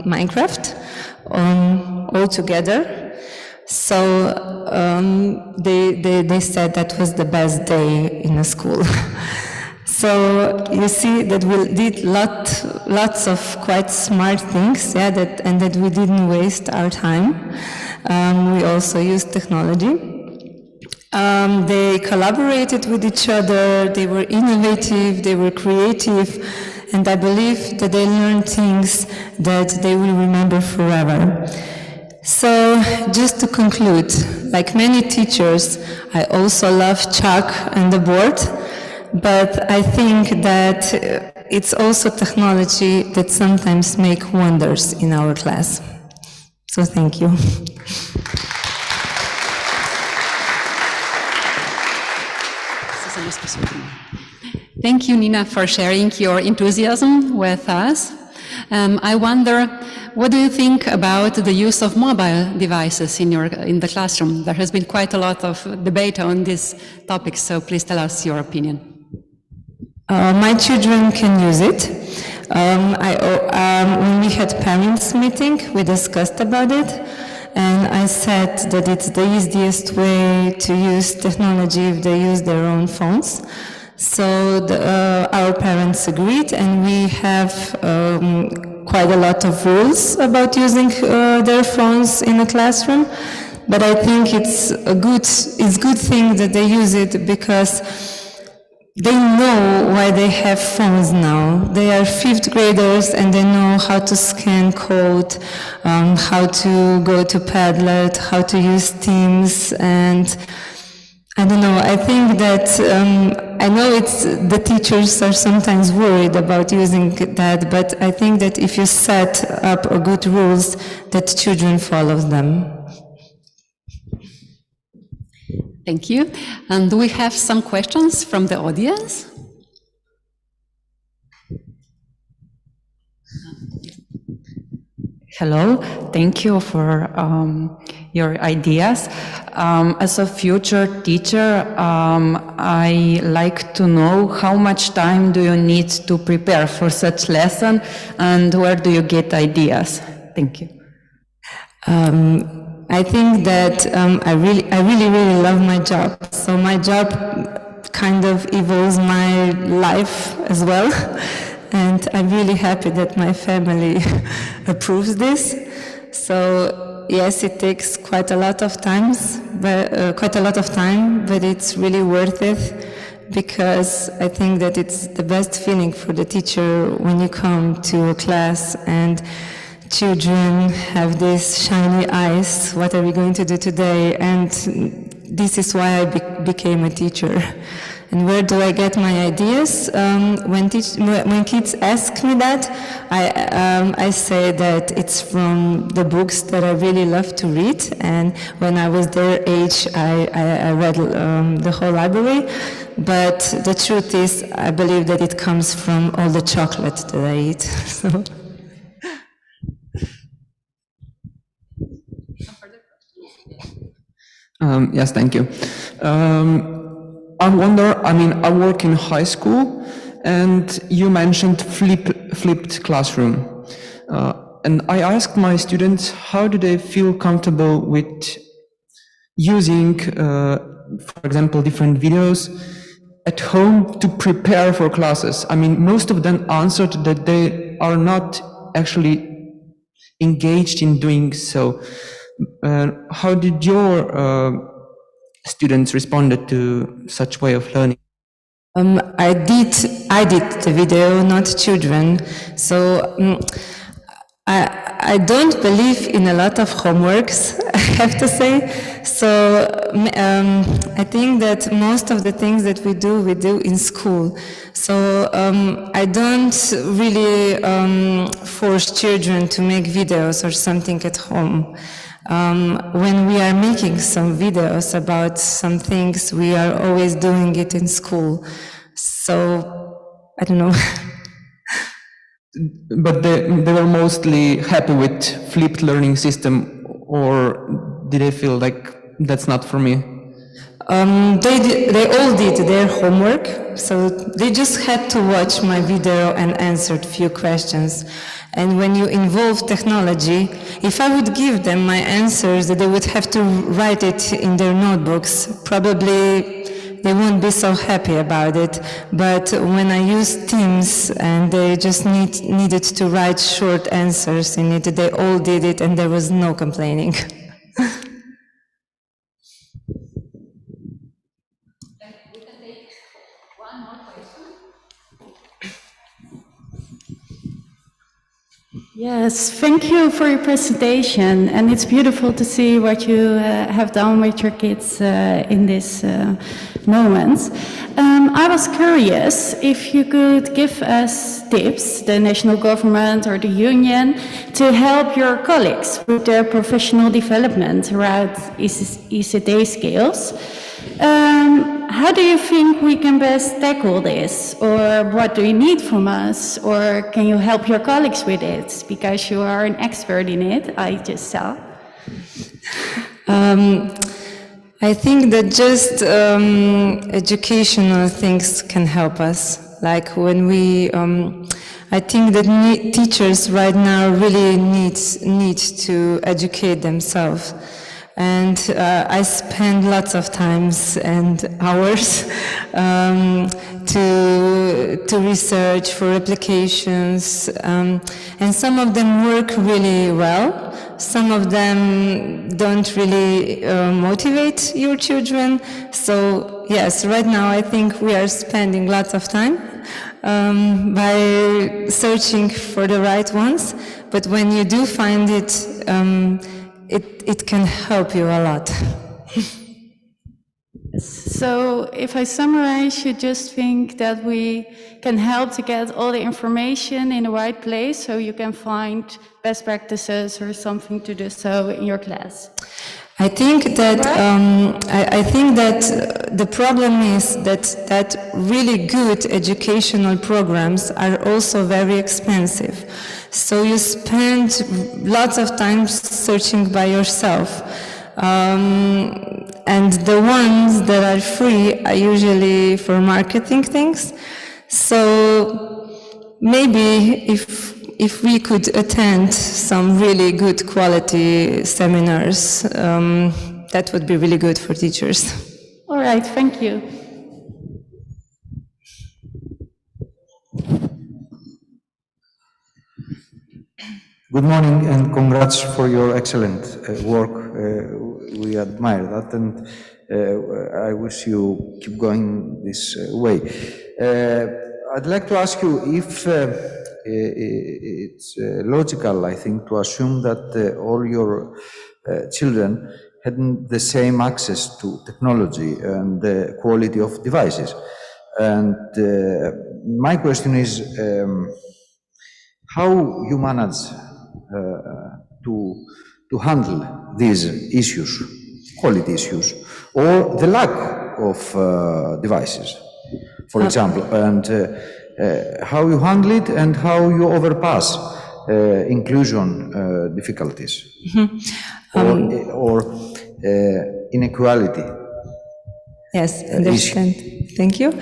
Minecraft all together. So they said that was the best day in a school. So you see that we did lots of quite smart things, and that we didn't waste our time. We also used technology. They collaborated with each other, they were innovative, they were creative, and I believe that they learned things that they will remember forever. So, just to conclude, like many teachers, I also love chalk and the board. But I think that it's also technology that sometimes make wonders in our class. So thank you. Thank you, Nina, for sharing your enthusiasm with us. I wonder, what do you think about the use of mobile devices in the classroom? There has been quite a lot of debate on this topic, so please tell us your opinion. My children can use it. When we had parents' meeting, we discussed about it, and I said that it's the easiest way to use technology if they use their own phones. So our parents agreed, and we have quite a lot of rules about using their phones in a classroom. But I think it's a good thing that they use it, because they know why they have phones now. They are 5th graders and they know how to scan code, how to go to Padlet, how to use Teams, and I don't know. I think that I know it's the teachers are sometimes worried about using that, but I think that if you set up a good rules, that children follow them. Thank you. And do we have some questions from the audience? Hello, thank you for your ideas. As a future teacher, I like to know how much time do you need to prepare for such lesson, and where do you get ideas? Thank you. I think that I really love my job. So my job kind of evolves my life as well. And I'm really happy that my family approves this. So yes, it takes quite a lot of time, but it's really worth it, because I think that it's the best feeling for the teacher when you come to a class and children have these shiny eyes. What are we going to do today? And this is why I became a teacher. And where do I get my ideas? When kids ask me that, I say that it's from the books that I really love to read. And when I was their age, I read the whole library. But the truth is, I believe that it comes from all the chocolate that I eat. So. Yes, thank you. I wonder, I work in high school, and you mentioned flipped classroom. And I asked my students, how do they feel comfortable with using, for example, different videos at home to prepare for classes? Most of them answered that they are not actually engaged in doing so. How did your students responded to such way of learning? I did the video, not children. So I don't believe in a lot of homeworks, I have to say. So I think that most of the things that we do in school. So I don't really force children to make videos or something at home. When we are making some videos about some things, we are always doing it in school. So, I don't know. But they were mostly happy with flipped learning system, or did they feel like that's not for me? They all did their homework, so they just had to watch my video and answered few questions. And when you involve technology, if I would give them my answers, they would have to write it in their notebooks. Probably they won't be so happy about it. But when I used Teams and they just needed to write short answers in it, they all did it and there was no complaining. Yes, thank you for your presentation, and it's beautiful to see what you have done with your kids in this moment. I was curious if you could give us tips, the national government or the union, to help your colleagues with their professional development around ICT skills. How do you think we can best tackle this, or what do you need from us, or can you help your colleagues with it, because you are an expert in it, I just saw. I think that just educational things can help us. Like when we, I think that teachers right now really need to educate themselves. And I spend lots of times and hours to research for applications, and some of them work really well. Some of them don't really motivate your children. So yes, right now I think we are spending lots of time by searching for the right ones. But when you do find it, it can help you a lot. So if I summarize, you just think that we can help to get all the information in the right place so you can find best practices or something to do so in your class. I think that I think that the problem is that really good educational programs are also very expensive. So you spend lots of time searching by yourself. And the ones that are free are usually for marketing things. So maybe if we could attend some really good quality seminars, that would be really good for teachers. All right, thank you. Good morning and congrats for your excellent work. We admire that, and I wish you keep going this way. I'd like to ask you if it's logical, I think, to assume that all your children had the same access to technology and the quality of devices. And my question is, how you manage to handle these issues, quality issues, or the lack of devices, for example, and how you handle it and how you overpass inclusion difficulties or inequality. Yes, understand. Thank you.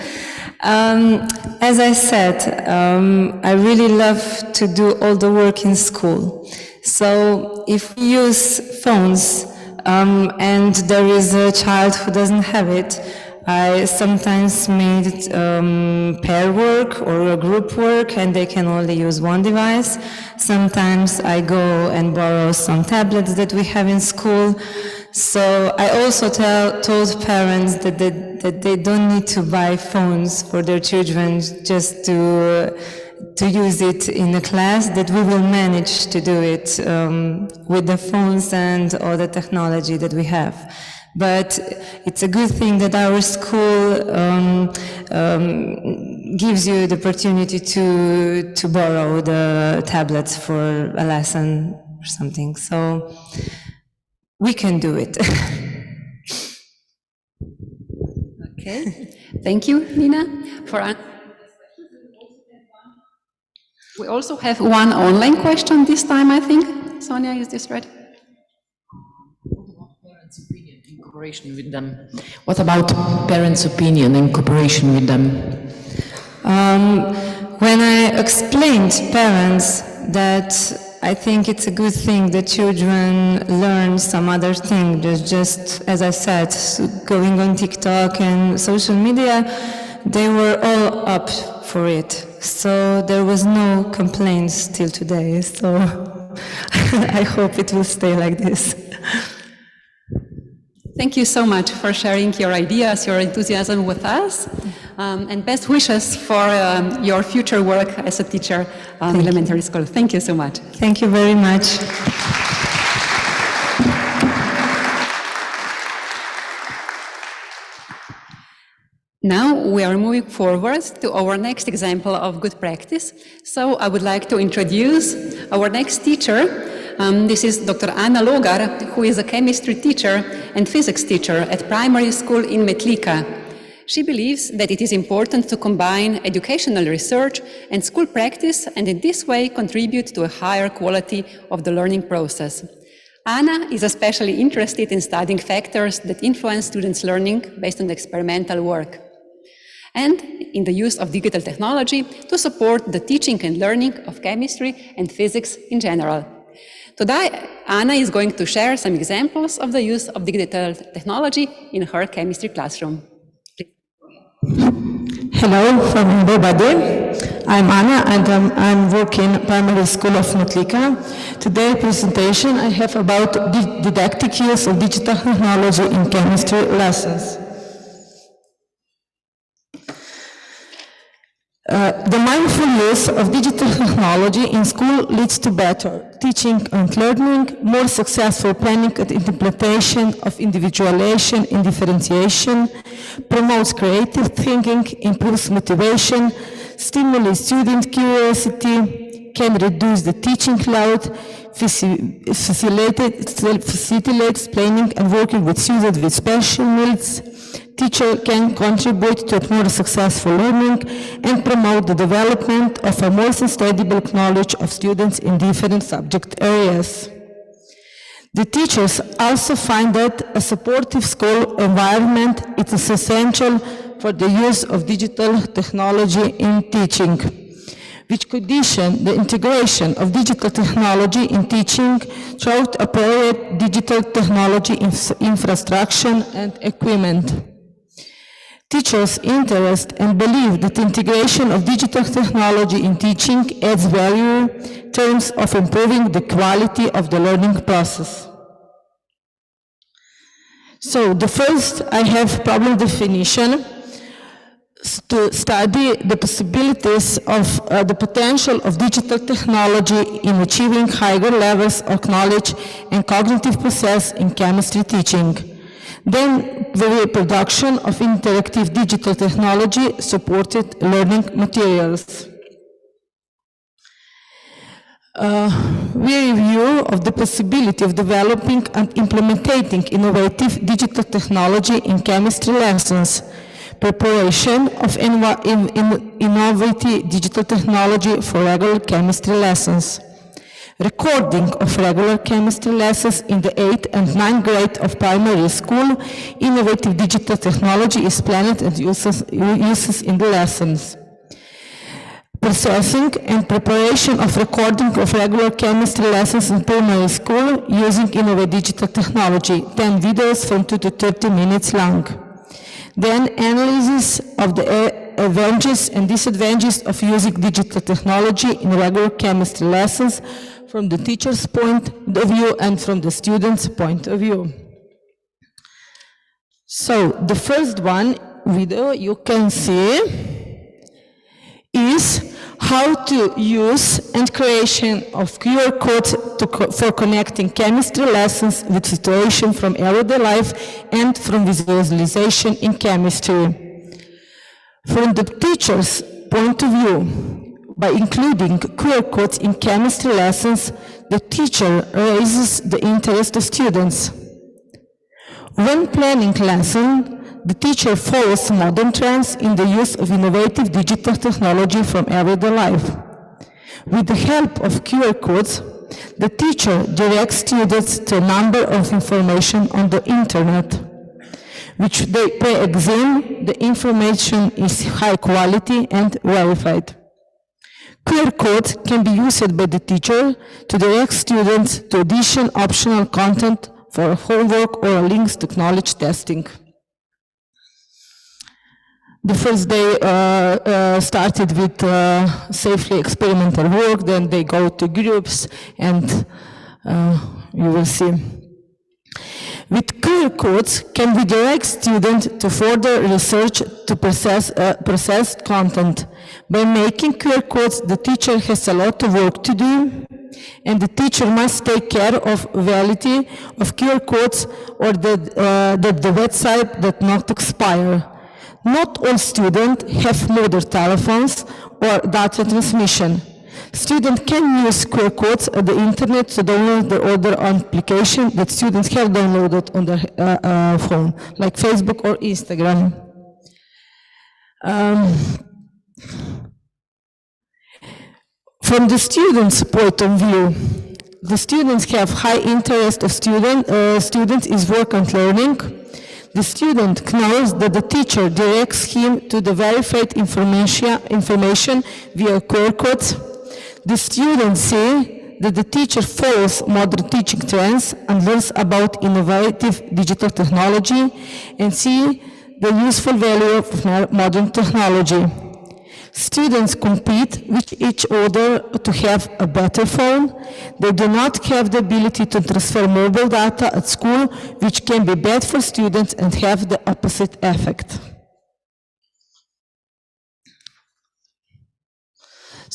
As I said, I really love to do all the work in school. So if we use phones and there is a child who doesn't have it, I sometimes made pair work or a group work and they can only use one device. Sometimes I go and borrow some tablets that we have in school. So I also told parents that they don't need to buy phones for their children just to use it in the class, that we will manage to do it with the phones and all the technology that we have. But it's a good thing that our school gives you the opportunity to borrow the tablets for a lesson or something. So we can do it. Okay, thank you, Nina, for answering. We also have one online question this time, I think. Sonia, is this right? Parents' opinion in cooperation with them. What about parents' opinion in cooperation with them? When I explained to parents that I think it's a good thing that children learn some other thing, just as I said, going on TikTok and social media, they were all up for it. So there was no complaints till today. So I hope it will stay like this. Thank you so much for sharing your ideas, your enthusiasm with us, and best wishes for your future work as a teacher in elementary school. Thank you so much. Thank you very much. Now we are moving forward to our next example of good practice. So I would like to introduce our next teacher. This is Dr. Anna Logar, who is a chemistry teacher and physics teacher at primary school in Metlika. She believes that it is important to combine educational research and school practice, and in this way contribute to a higher quality of the learning process. Anna is especially interested in studying factors that influence students' learning based on experimental work, and in the use of digital technology to support the teaching and learning of chemistry and physics in general. Today, Anna is going to share some examples of the use of digital technology in her chemistry classroom. Hello from everybody. I'm Anna and I'm working primary school of Metlika. Today's presentation I have about didactic use of digital technology in chemistry lessons. The mindful use of digital technology in school leads to better teaching and learning, more successful planning and implementation of individualization and differentiation, promotes creative thinking, improves motivation, stimulates student curiosity, can reduce the teaching load, facilitates planning and working with students with special needs. Teacher can contribute to a more successful learning and promote the development of a more sustainable knowledge of students in different subject areas. The teachers also find that a supportive school environment is essential for the use of digital technology in teaching, which condition the integration of digital technology in teaching through appropriate digital technology infrastructure and equipment. Teachers' interest and belief that integration of digital technology in teaching adds value in terms of improving the quality of the learning process. So the first, I have problem definition to study the possibilities of the potential of digital technology in achieving higher levels of knowledge and cognitive process in chemistry teaching. Then the reproduction of interactive digital technology supported learning materials. We review of the possibility of developing and implementing innovative digital technology in chemistry lessons, preparation of innovative digital technology for regular chemistry lessons, recording of regular chemistry lessons in the 8th and 9th grade of primary school. Innovative digital technology is planned and uses in the lessons. Processing and preparation of recording of regular chemistry lessons in primary school using innovative digital technology, 10 videos from 2 to 30 minutes long. Then analysis of the advantages and disadvantages of using digital technology in regular chemistry lessons from the teacher's point of view and from the student's point of view. So the first video you can see is how to use and creation of QR codes for connecting chemistry lessons with situations from everyday life and from visualization in chemistry. From the teacher's point of view, by including QR codes in chemistry lessons, the teacher raises the interest of students. When planning lesson, the teacher follows modern trends in the use of innovative digital technology from everyday life. With the help of QR codes, the teacher directs students to a number of information on the internet, which they pre-examine the information is high quality and verified. QR codes can be used by the teacher to direct students to addition optional content for homework or links to knowledge testing. The first day started with safely experimental work, then they go to groups, and you will see. With QR codes, can we direct students to further research to process content? By making QR codes, the teacher has a lot of work to do, and the teacher must take care of validity of QR codes or that the website does not expire. Not all students have modern telephones or data transmission. Students can use QR codes on the internet to download the other applications that students have downloaded on their phone, like Facebook or Instagram. From the students' point of view, the students have high interest of students is work and learning. The student knows that the teacher directs him to the verified information via QR codes. The students see that the teacher follows modern teaching trends and learns about innovative digital technology and see the useful value of modern technology. Students compete with each other to have a better phone. They do not have the ability to transfer mobile data at school, which can be bad for students and have the opposite effect.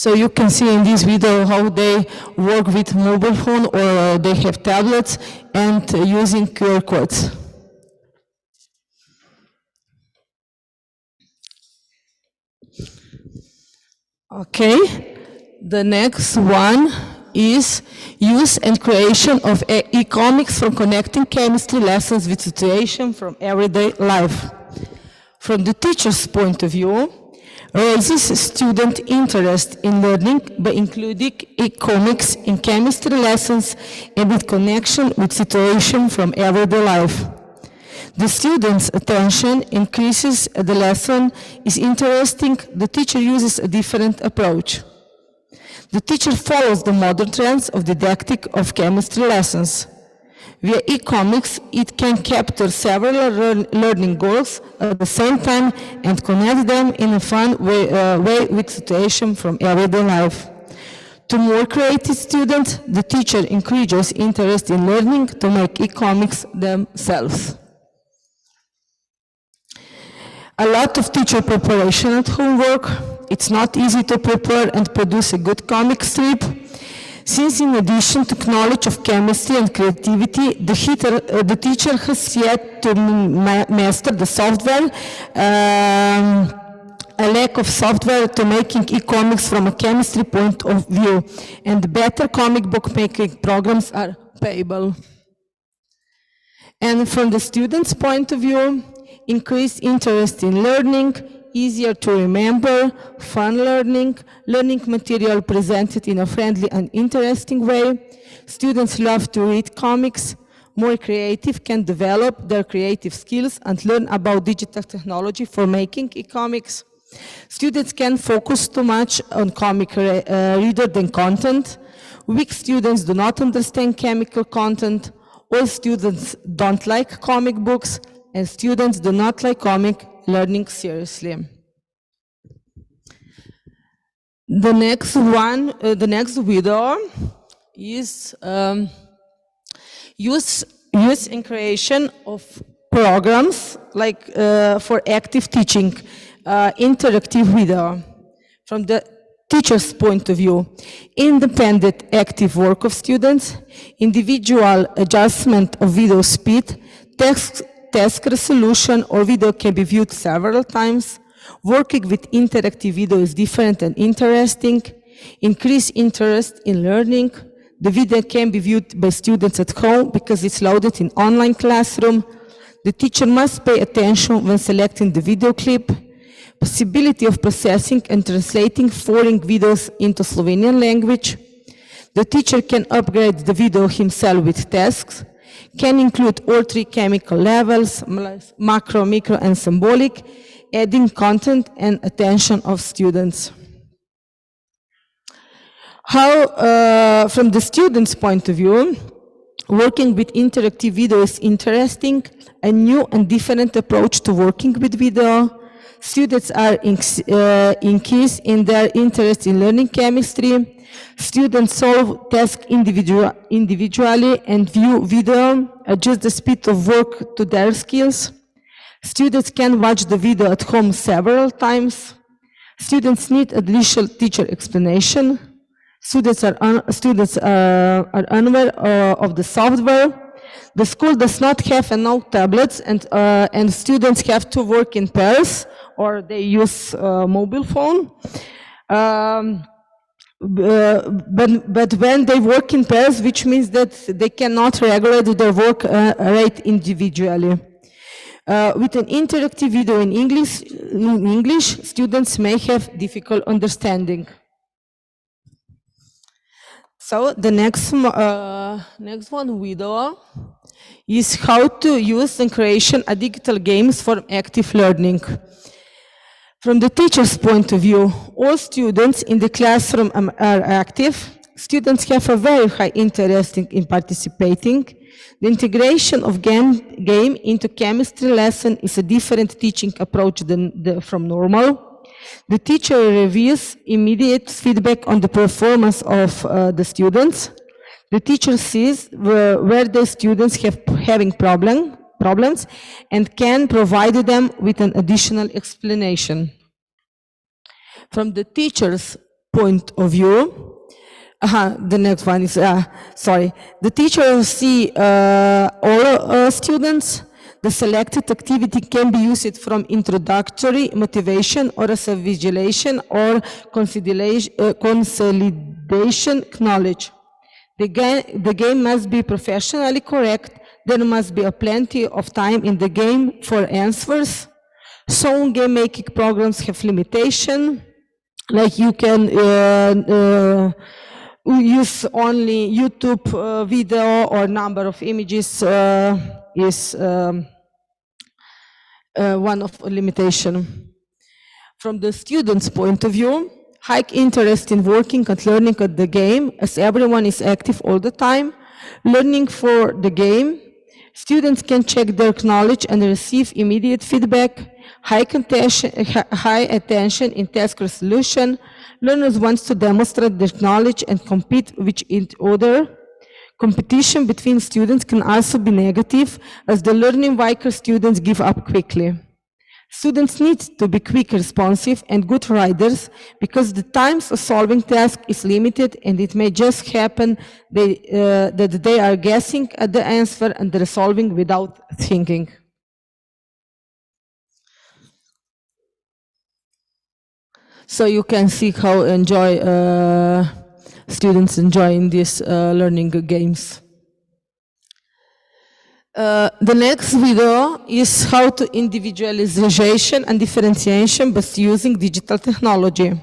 So you can see in this video how they work with mobile phone or they have tablets and using QR codes. Okay, the next one is use and creation of e-comics for connecting chemistry lessons with situations from everyday life. From the teacher's point of view, raises student interest in learning by including e-comics in chemistry lessons and with connection with situations from everyday life. The student's attention increases as the lesson is interesting. The teacher uses a different approach. The teacher follows the modern trends of didactic of chemistry lessons. Via e-comics, it can capture several learning goals at the same time and connect them in a fun way with situations from everyday life. To more creative students, the teacher encourages interest in learning to make e-comics themselves. A lot of teacher preparation at homework. It's not easy to prepare and produce a good comic strip. Since in addition to knowledge of chemistry and creativity, the teacher has yet to master the software, a lack of software to making e-comics from a chemistry point of view, and better comic book making programs are payable. And from the student's point of view, increased interest in learning, easier to remember, fun learning, learning material presented in a friendly and interesting way. Students love to read comics, more creative can develop their creative skills and learn about digital technology for making e-comics. Students can focus too much on comic reader than content. Weak students do not understand chemical content. All students don't like comic books, and students do not like comic learning seriously. The next one, the next video is use and creation of programs like for active teaching, interactive video. From the teacher's point of view, independent active work of students, individual adjustment of video speed, task resolution or video can be viewed several times. Working with interactive video is different and interesting. Increase interest in learning. The video can be viewed by students at home because it's loaded in online classroom. The teacher must pay attention when selecting the video clip. Possibility of processing and translating foreign videos into Slovenian language. The teacher can upgrade the video himself with tasks. Can include all three chemical levels, macro, micro, and symbolic, adding content and attention of students. How, from the student's point of view, working with interactive video is interesting, a new and different approach to working with video. Students are increased in their interest in learning chemistry. Students solve tasks individually and view video, adjust the speed of work to their skills. Students can watch the video at home several times. Students need additional teacher explanation. Students are unaware of the software. The school does not have enough tablets, and students have to work in pairs, or they use mobile phone. But when they work in pairs, which means that they cannot regulate their work rate individually. With an interactive video in English, students may have difficult understanding. So the next one video is how to use and creation of digital games for active learning. From the teacher's point of view, all students in the classroom are active. Students have a very high interest in participating. The integration of game into chemistry lesson is a different teaching approach than from normal. The teacher reviews immediate feedback on the performance of the students. The teacher sees where the students having problems and can provide them with an additional explanation. From the teacher's point of view, the next one is, sorry. The teacher will see all students. The selected activity can be used from introductory motivation or as a visualization or consolidation knowledge. The game must be professionally correct. There must be plenty of time in the game for answers. Some game-making programs have limitation, like you can use only YouTube video or number of images is one of limitation. From the student's point of view, high interest in working and learning at the game, as everyone is active all the time. Learning for the game, students can check their knowledge and receive immediate feedback. High attention in task resolution. Learners want to demonstrate their knowledge and compete with each other. Competition between students can also be negative, as the learning weaker students give up quickly. Students need to be quick, responsive, and good writers, because the times of solving tasks is limited, and it may just happen that they are guessing at the answer and resolving without thinking. So you can see how students enjoying these learning games. The next video is how to individualization and differentiation by using digital technology.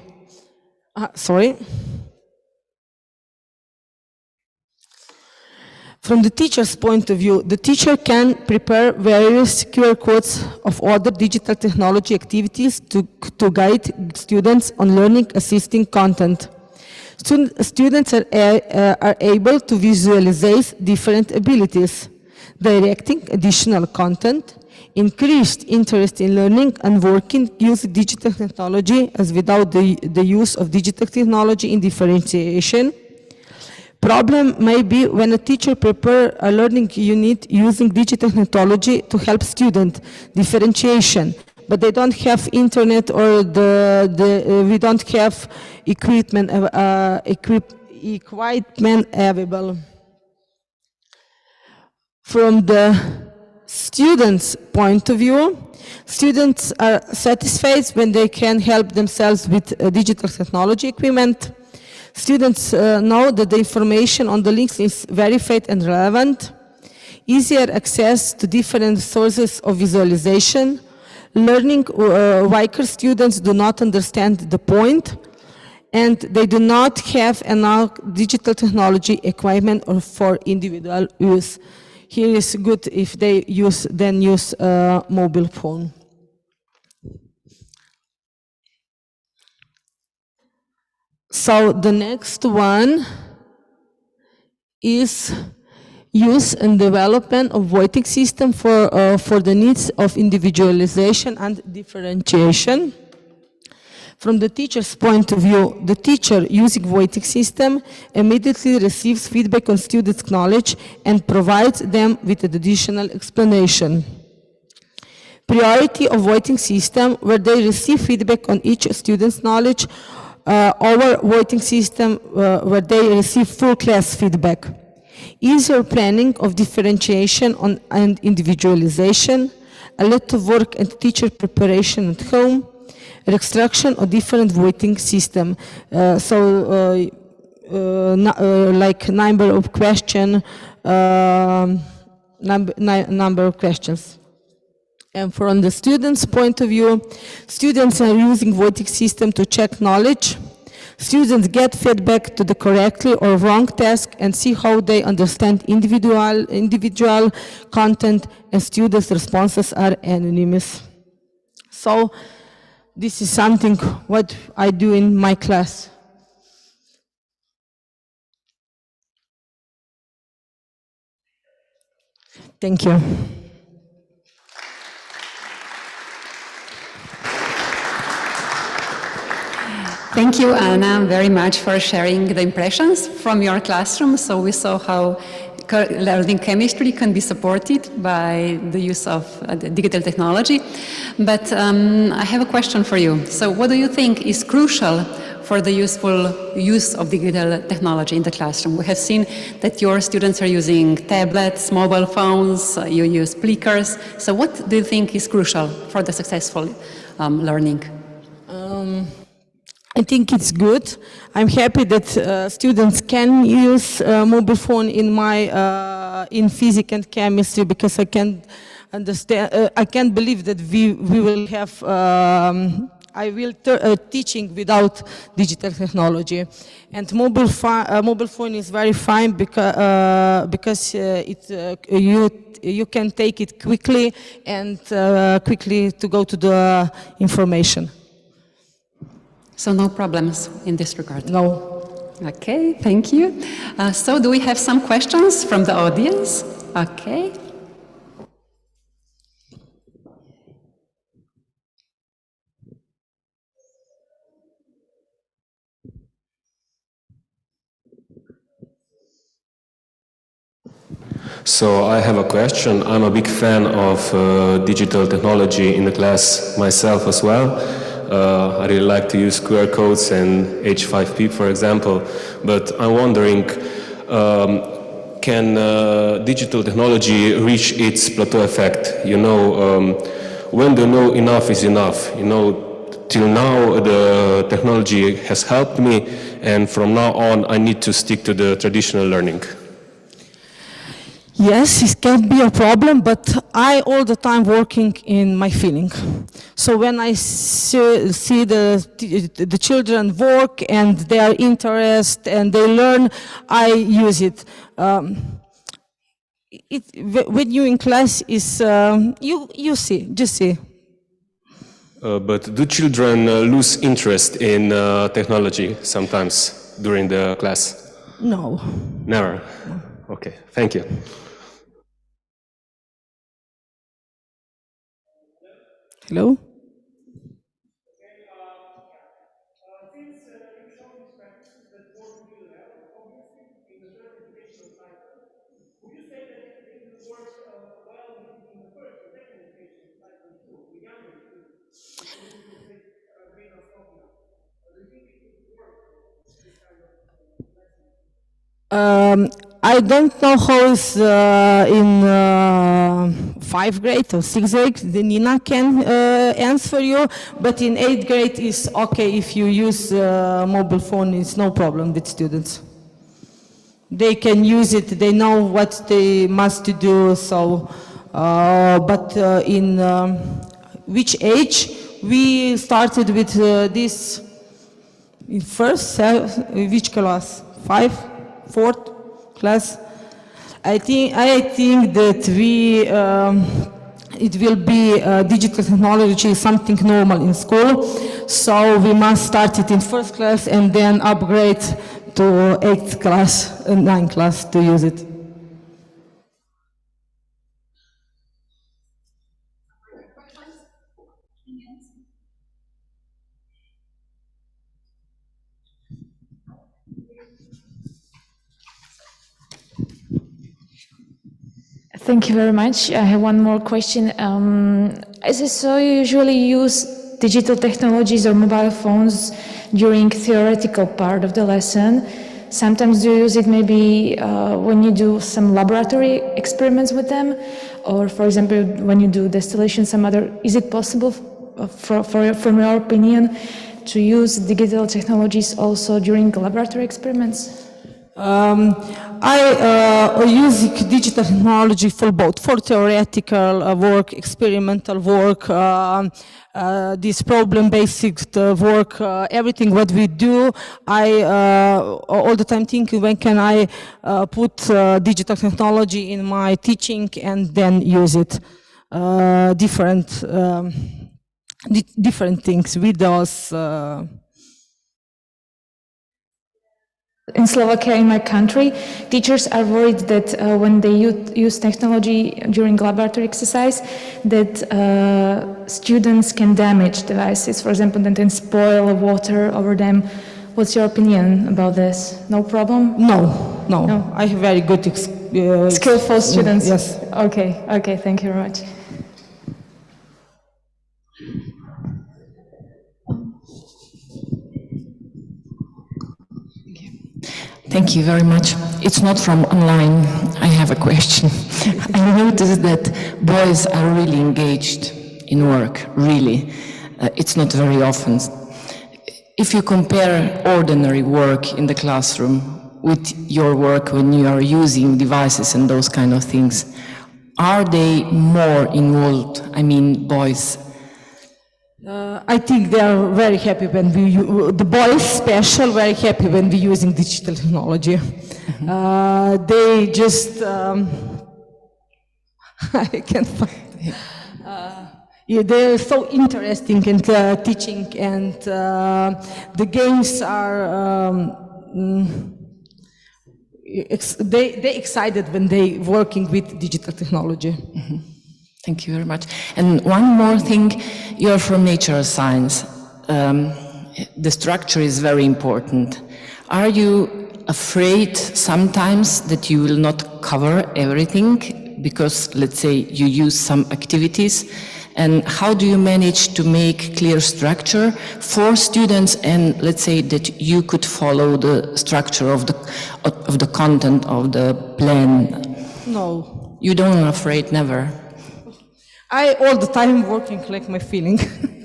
Sorry. From the teacher's point of view, the teacher can prepare various QR codes of other digital technology activities to guide students on learning assisting content. Students are able to visualize different abilities, directing additional content, increased interest in learning and working using digital technology, as without the use of digital technology in differentiation. Problem may be when a teacher prepares a learning unit using digital technology to help student differentiation, but they don't have internet or we don't have equipment available. From the students' point of view, students are satisfied when they can help themselves with digital technology equipment. Students know that the information on the links is verified and relevant. Easier access to different sources of visualization. Learning weaker students do not understand the point, and they do not have enough digital technology equipment or for individual use. Here is good if they use mobile phone. So the next one is use and development of voting system for the needs of individualization and differentiation. From the teacher's point of view, the teacher using voting system immediately receives feedback on students' knowledge and provides them with an additional explanation. Priority of voting system, where they receive feedback on each student's knowledge, over voting system where they receive full class feedback. Easier planning of differentiation and individualization, a lot of work and teacher preparation at home, extraction of different voting system. Like number of questions. And from the student's point of view, students are using voting system to check knowledge. Students get feedback to the correctly or wrong task and see how they understand individual content, and students' responses are anonymous. So this is something what I do in my class. Thank you. Thank you, Anna, very much for sharing the impressions from your classroom. So we saw how learning chemistry can be supported by the use of digital technology. But I have a question for you. So what do you think is crucial for the useful use of digital technology in the classroom? We have seen that your students are using tablets, mobile phones, you use clickers. So what do you think is crucial for the successful learning? I think it's good. I'm happy that students can use mobile phone in my in physics and chemistry, because I can understand. I can't believe that we will have. I will teaching without digital technology, and mobile phone is very fine because you can take it quickly and quickly to go to the information. So no problems in this regard? No. Okay, thank you. So do we have some questions from the audience? Okay. So I have a question. I'm a big fan of digital technology in the class myself as well. I really like to use QR codes and H5P, for example. But I'm wondering, can digital technology reach its plateau effect? You know, when do you know enough is enough? You know, till now the technology has helped me, and from now on I need to stick to the traditional learning. Yes, it can be a problem, but I all the time working in my feeling. So when I see the children work and their interest and they learn, I use it. When you in class is you see, just see. But do children lose interest in technology sometimes during the class? No. Never? No. Okay, thank you. Hello? I don't know how it's in 5th grade or 6th grade. Nina can answer you, but in 8th grade is okay if you use mobile phone. It's no problem with students. They can use it. They know what they must do. So, but in which age we started with this? In first, which class? 5? 4th class. I think that it will be digital technology, something normal in school. So we must start it in 1st class and then upgrade to 8th class and 9th class to use it. Thank you very much. I have one more question. As I saw, you usually use digital technologies or mobile phones during theoretical part of the lesson. Sometimes you use it maybe when you do some laboratory experiments with them, or for example, when you do distillation, some other. Is it possible, from your opinion, to use digital technologies also during laboratory experiments? I use digital technology for both, for theoretical work, experimental work, this problem-based work, everything what we do. I all the time think, when can I put digital technology in my teaching and then use it. Different things, videos. In Slovakia, in my country, teachers are worried that when they use technology during laboratory exercise, that students can damage devices, for example, that can spoil water over them. What's your opinion about this? No problem? No. I have very good skillful students? Yes. Okay, thank you very much. Thank you very much. It's not from online. I have a question. I noticed that boys are really engaged in work, really. It's not very often. If you compare ordinary work in the classroom with your work when you are using devices and those kind of things, are they more involved? I mean, boys. I think they are very happy when the boys special, very happy when we're using digital technology. They just, I can't find it. Yeah, they're so interesting in teaching, and the games are, they excited when they working with digital technology. Thank you very much. And one more thing, you're from natural science. The structure is very important. Are you afraid sometimes that you will not cover everything because, let's say, you use some activities? And how do you manage to make clear structure for students, and let's say that you could follow the structure of the content of the plan? No. You don't afraid, never? I all the time working like my feeling.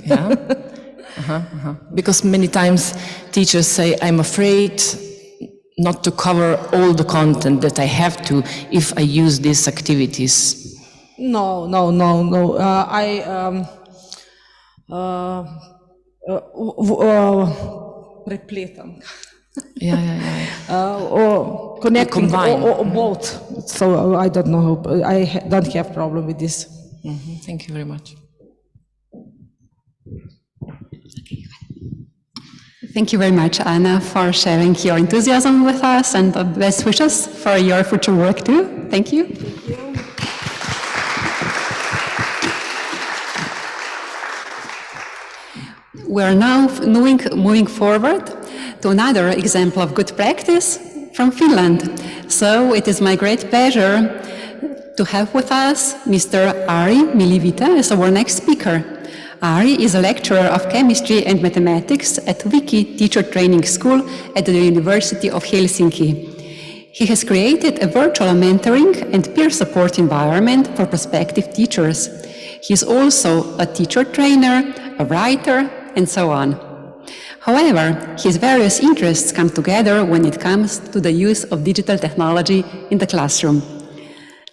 Yeah? Because many times teachers say, I'm afraid not to cover all the content that I have to if I use these activities. No. Repletam. Or connecting, or both. So I don't know. I don't have problem with this. Thank you very much. Thank you very much, Anna, for sharing your enthusiasm with us, and the best wishes for your future work too. Thank you. Thank you. We're now moving forward to another example of good practice from Finland. So it is my great pleasure to have with us Mr. Ari Milivita as our next speaker. Ari is a lecturer of chemistry and mathematics at Wiki Teacher Training School at the University of Helsinki. He has created a virtual mentoring and peer support environment for prospective teachers. He is also a teacher trainer, a writer, and so on. However, his various interests come together when it comes to the use of digital technology in the classroom.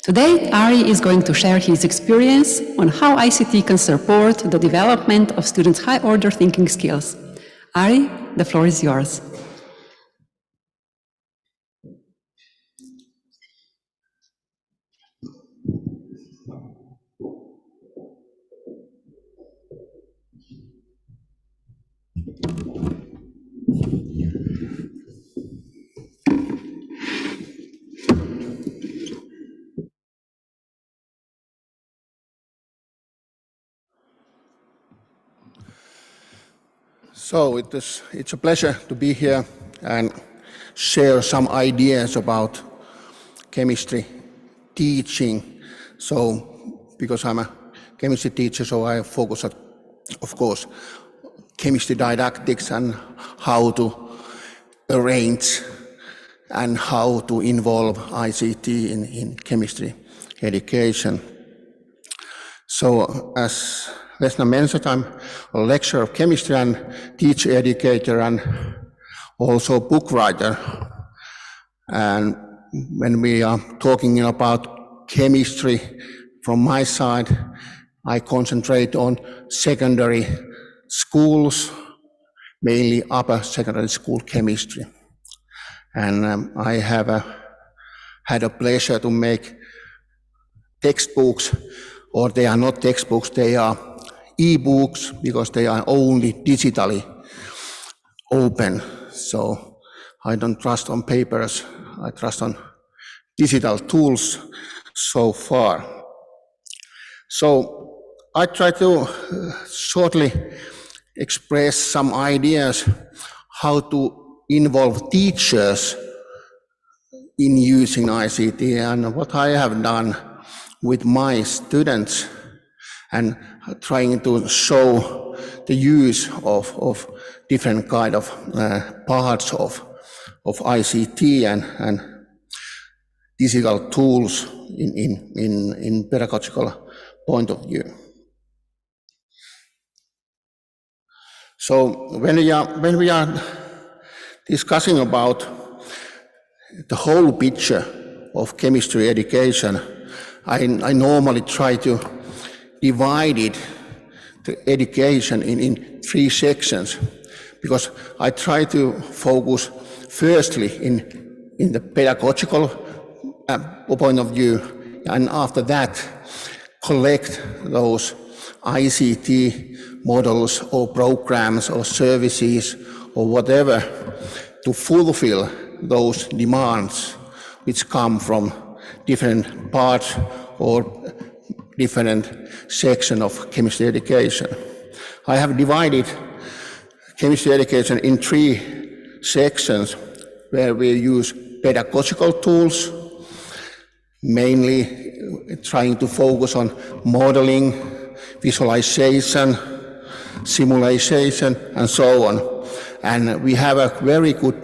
Today, Ari is going to share his experience on how ICT can support the development of students' high-order thinking skills. Ari, the floor is yours. So it's a pleasure to be here and share some ideas about chemistry teaching. So, because I'm a chemistry teacher, so I focus on, of course, chemistry didactics and how to arrange and how to involve ICT in chemistry education. So, as Vesna mentioned, I'm a lecturer of chemistry and teacher educator and also book writer. And when we are talking about chemistry from my side, I concentrate on secondary schools, mainly upper secondary school chemistry. And I have had a pleasure to make textbooks, or they are not textbooks, they are e-books, because they are only digitally open. So I don't trust on papers, I trust on digital tools so far. So I try to shortly express some ideas how to involve teachers in using ICT, and what I have done with my students, and trying to show the use of different kind of parts of of ICT and digital tools in pedagogical point of view. So when we are discussing about the whole picture of chemistry education, I normally try to divide it, the education in 3 sections, because I try to focus firstly in the pedagogical point of view, and after that collect those ICT models or programs or services or whatever to fulfill those demands which come from different parts or different sections of chemistry education. I have divided chemistry education in 3 sections where we use pedagogical tools, mainly trying to focus on modeling, visualization, simulation, and so on. And we have a very good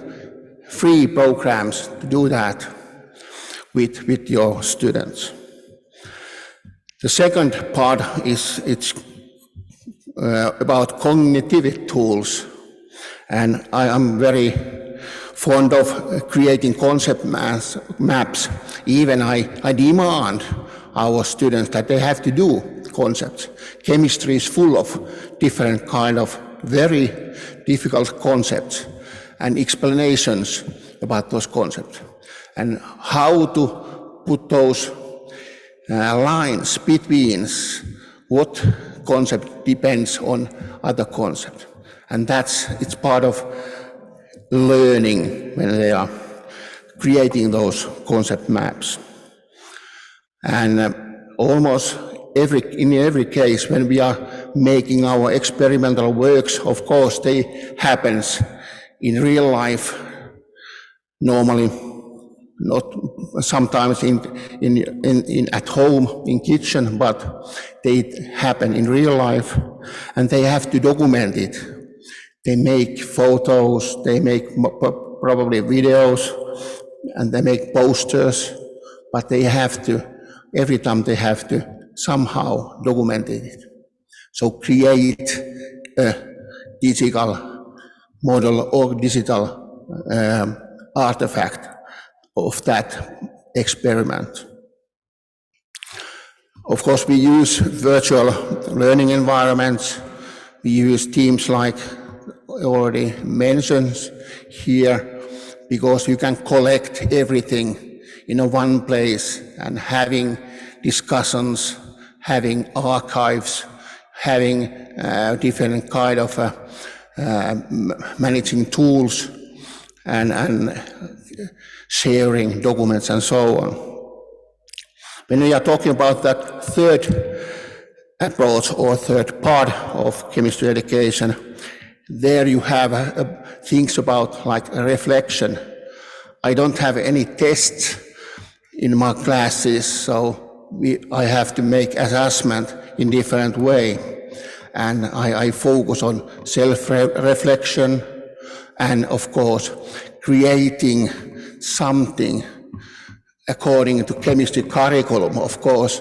free programs to do that with your students. The second part is about cognitive tools, and I am very fond of creating concept maps. Even I demand our students that they have to do concepts. Chemistry is full of different kind of very difficult concepts and explanations about those concepts, and how to put those lines between what concept depends on other concept. And it's part of learning when they are creating those concept maps. And almost in every case when we are making our experimental works, of course they happens in real life, normally not sometimes in at home in kitchen, but they happen in real life, and they have to document it. They make photos, they make probably videos, and they make posters, but they have to, every time they have to somehow document it. So create a digital model or digital artifact of that experiment. Of course, we use virtual learning environments. We use teams like already mentioned here, because you can collect everything in one place, and having discussions, having archives, having different kind of managing tools and sharing documents and so on. When we are talking about that third approach or third part of chemistry education, there you have things about like a reflection. I don't have any tests in my classes, so I have to make assessment in different way. And I focus on self-reflection and, of course, creating something according to chemistry curriculum, of course,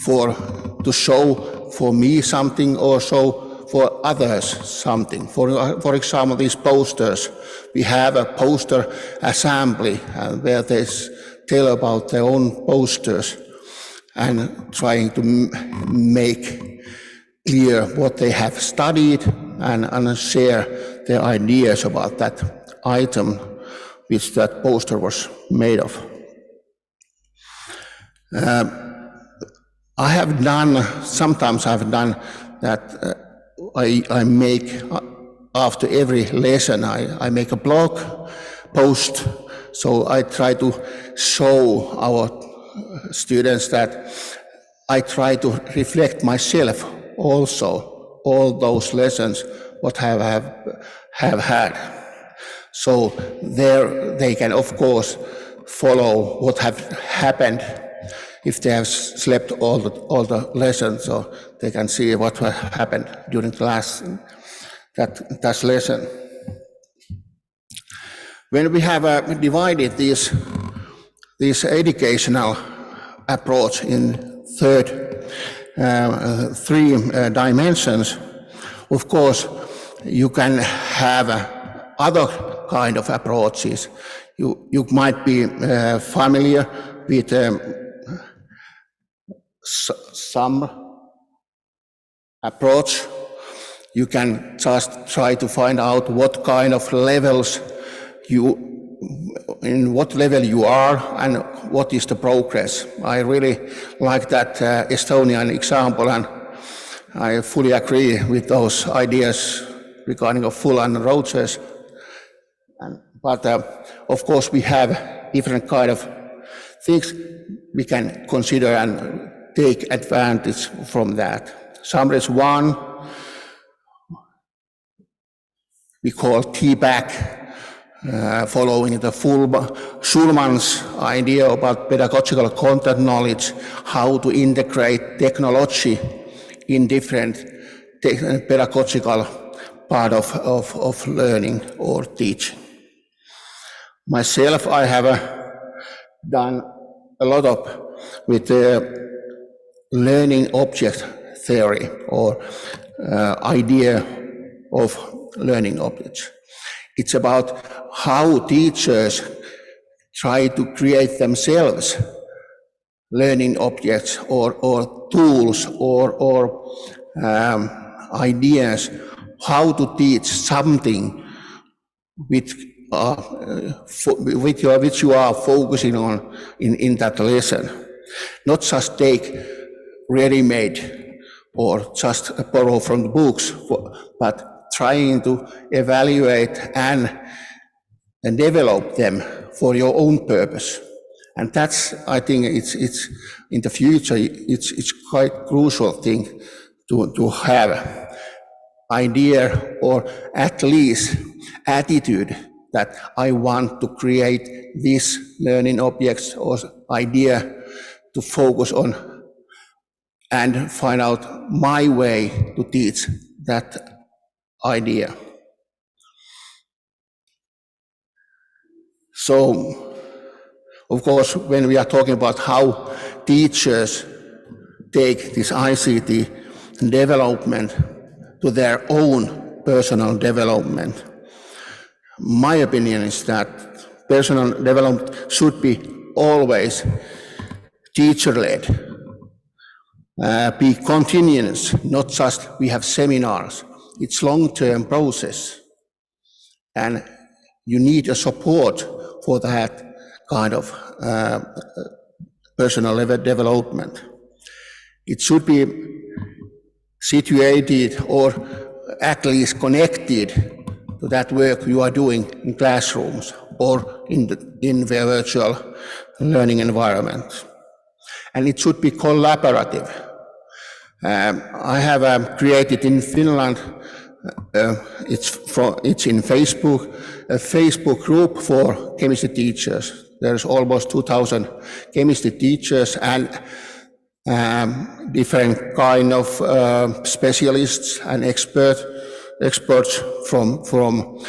to show for me something or show for others something. For example, these posters, we have a poster assembly where they tell about their own posters and trying to make clear what they have studied and share their ideas about that item which that poster was made of. Sometimes I've done that I make, after every lesson, I make a blog post, so I try to show our students that I try to reflect myself also, all those lessons, what I have had. So there they can, of course, follow what have happened if they have slept all the lessons, so they can see what happened during that lesson. When we have divided this educational approach in three dimensions, of course, you can have other kind of approaches. You might be familiar with some approach. You can just try to find out what kind of levels in what level you are and what is the progress. I really like that Estonian example, and I fully agree with those ideas regarding of full and roaches. But of course we have different kind of things we can consider and take advantage from that. Some is one we call T-back, following the Schulman's idea about pedagogical content knowledge, how to integrate technology in different pedagogical part of learning or teaching. Myself, I have done a lot with learning object theory or idea of learning objects. It's about how teachers try to create themselves learning objects or tools or ideas, how to teach something which you are focusing on in that lesson. Not just take ready-made or just borrow from the books, but trying to evaluate and develop them for your own purpose. And that's, I think, it's in the future, it's quite crucial thing to have idea or at least attitude that I want to create these learning objects or idea to focus on and find out my way to teach that idea. So, of course, when we are talking about how teachers take this ICT development to their own personal development, my opinion is that personal development should be always teacher-led, be continuous, not just we have seminars. It's long-term process, and you need a support for that kind of personal level development. It should be situated or at least connected to that work you are doing in classrooms or in the virtual learning environment. And it should be collaborative. I have created in Finland, it's in Facebook, a Facebook group for chemistry teachers. There's almost 2,000 chemistry teachers and different kind of specialists and experts from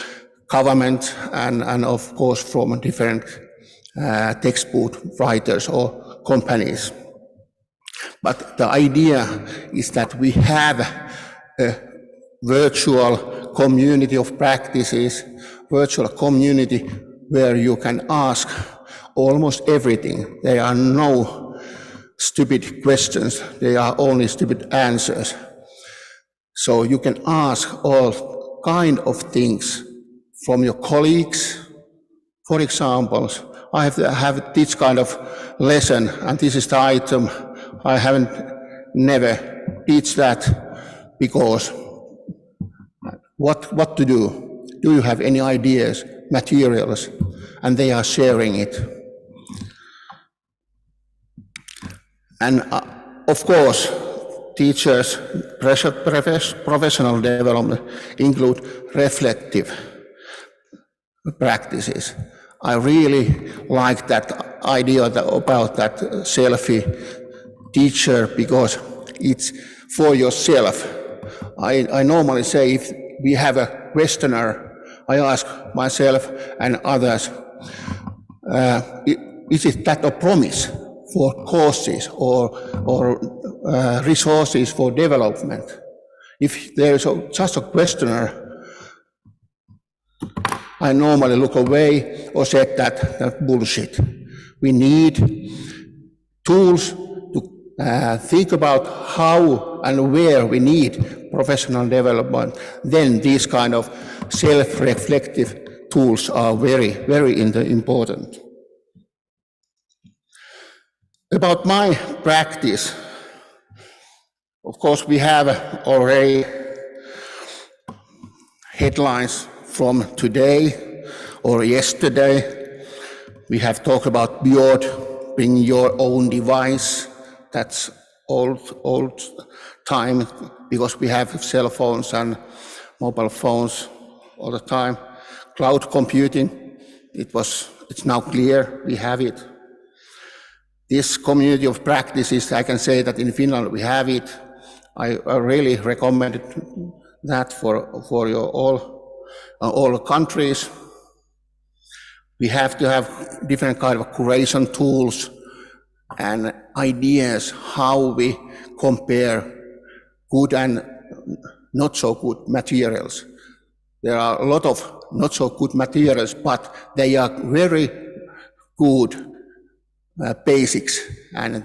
government and of course from different textbook writers or companies. But the idea is that we have a virtual community of practices, virtual community where you can ask almost everything. There are no stupid questions, there are only stupid answers. So you can ask all kind of things from your colleagues. For example, I have this kind of lesson, and this is the item. I haven't never teach that because what to do? Do you have any ideas, materials? And they are sharing it. And of course, teachers' professional development include reflective practices. I really like that idea about that selfie teacher because it's for yourself. I normally say if we have a questionnaire I ask myself and others, is it that a promise for courses or resources for development? If there is just a questionnaire, I normally look away or say that bullshit. We need tools to think about how and where we need professional development. Then these kind of self-reflective tools are very, very important. About my practice, of course, we have already headlines from today or yesterday. We have talked about beyond bring your own device. That's old time because we have cell phones and mobile phones all the time. Cloud computing, it's now clear we have it. This community of practices, I can say that in Finland we have it. I really recommend that for your all countries. We have to have different kind of curation tools and ideas how we compare good and not so good materials. There are a lot of not so good materials, but they are very good basics and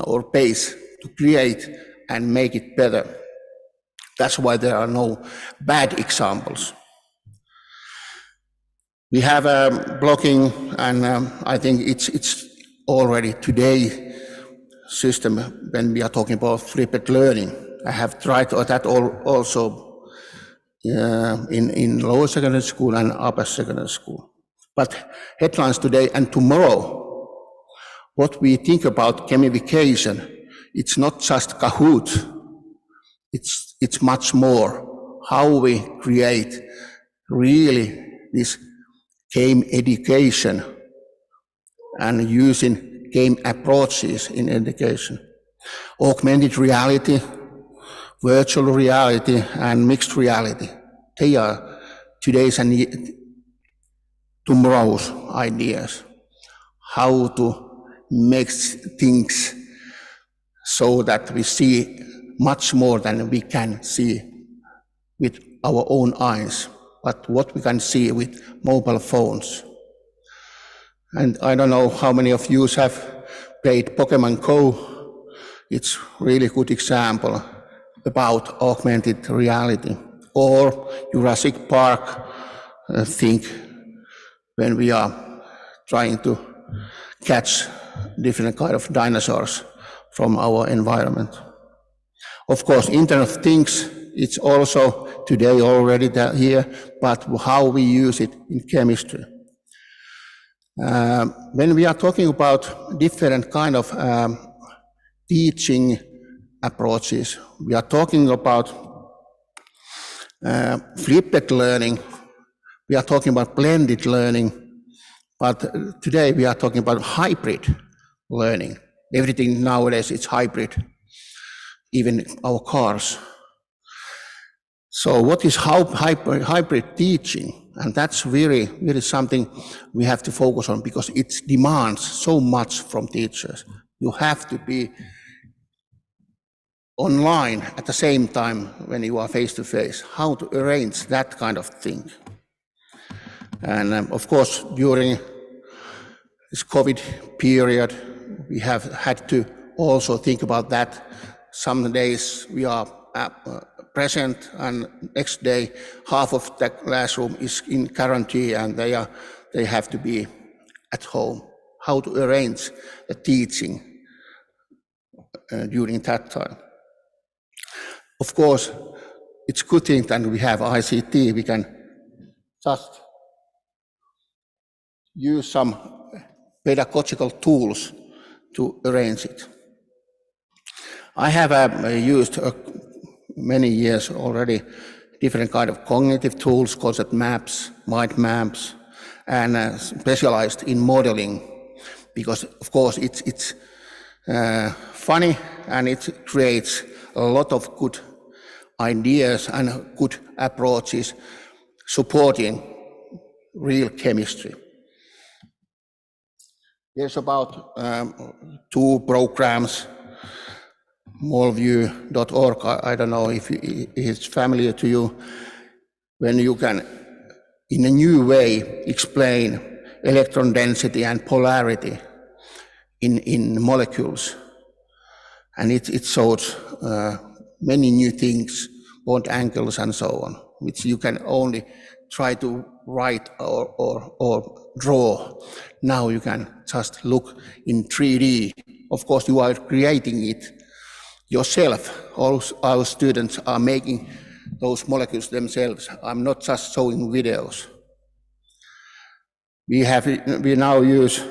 or base to create and make it better. That's why there are no bad examples. We have blocking, and I think it's already today system when we are talking about flipped learning. I have tried that also in lower secondary school and upper secondary school. But headlines today and tomorrow, what we think about gamification, it's not just Kahoot, it's much more how we create really this game education and using game approaches in education. Augmented reality, virtual reality, and mixed reality. They are today's and tomorrow's ideas. How to make things so that we see much more than we can see with our own eyes, but what we can see with mobile phones. And I don't know how many of you have played Pokemon Go. It's really good example about augmented reality. Or Jurassic Park thing when we are trying to catch different kind of dinosaurs from our environment. Of course, Internet of Things, it's also today already here, but how we use it in chemistry. When we are talking about different kind of teaching approaches, we are talking about flipped learning, we are talking about blended learning, but today we are talking about hybrid learning. Everything nowadays is hybrid, even our cars. So what is hybrid teaching? And that's really something we have to focus on because it demands so much from teachers. You have to be online at the same time when you are face-to-face. How to arrange that kind of thing. And of course, during this COVID period, we have had to also think about that. Some days we are present and next day half of the classroom is in quarantine and they have to be at home. How to arrange the teaching during that time. Of course, it's good thing that we have ICT. We can just use some pedagogical tools to arrange it. I have used many years already different kind of cognitive tools, concept maps, mind maps, and specialized in modeling because, of course, it's funny and it creates a lot of good ideas and good approaches supporting real chemistry. There's about 2 programs, molview.org, I don't know if it's familiar to you, when you can, in a new way, explain electron density and polarity in molecules. And it shows many new things, bond angles and so on, which you can only try to write or draw. Now you can just look in 3D. Of course, you are creating it yourself. All our students are making those molecules themselves. I'm not just showing videos. We now use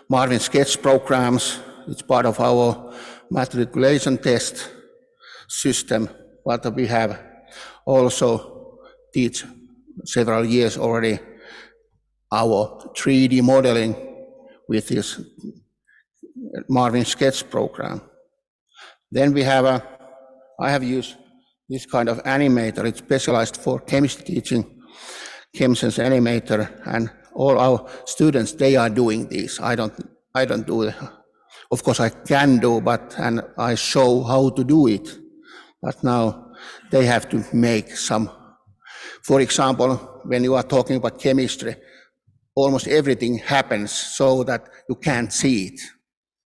Marvin sketch programs. It's part of our matriculation test system, but we have also teach several years already our 3D modeling with this Marvin sketch program. Then we have I have used this kind of animator. It's specialized for chemistry teaching, ChemSense animator, and all our students, they are doing this. I don't do it. Of course I can do, and I show how to do it. But now they have to make some. For example, when you are talking about chemistry, almost everything happens so that you can't see it,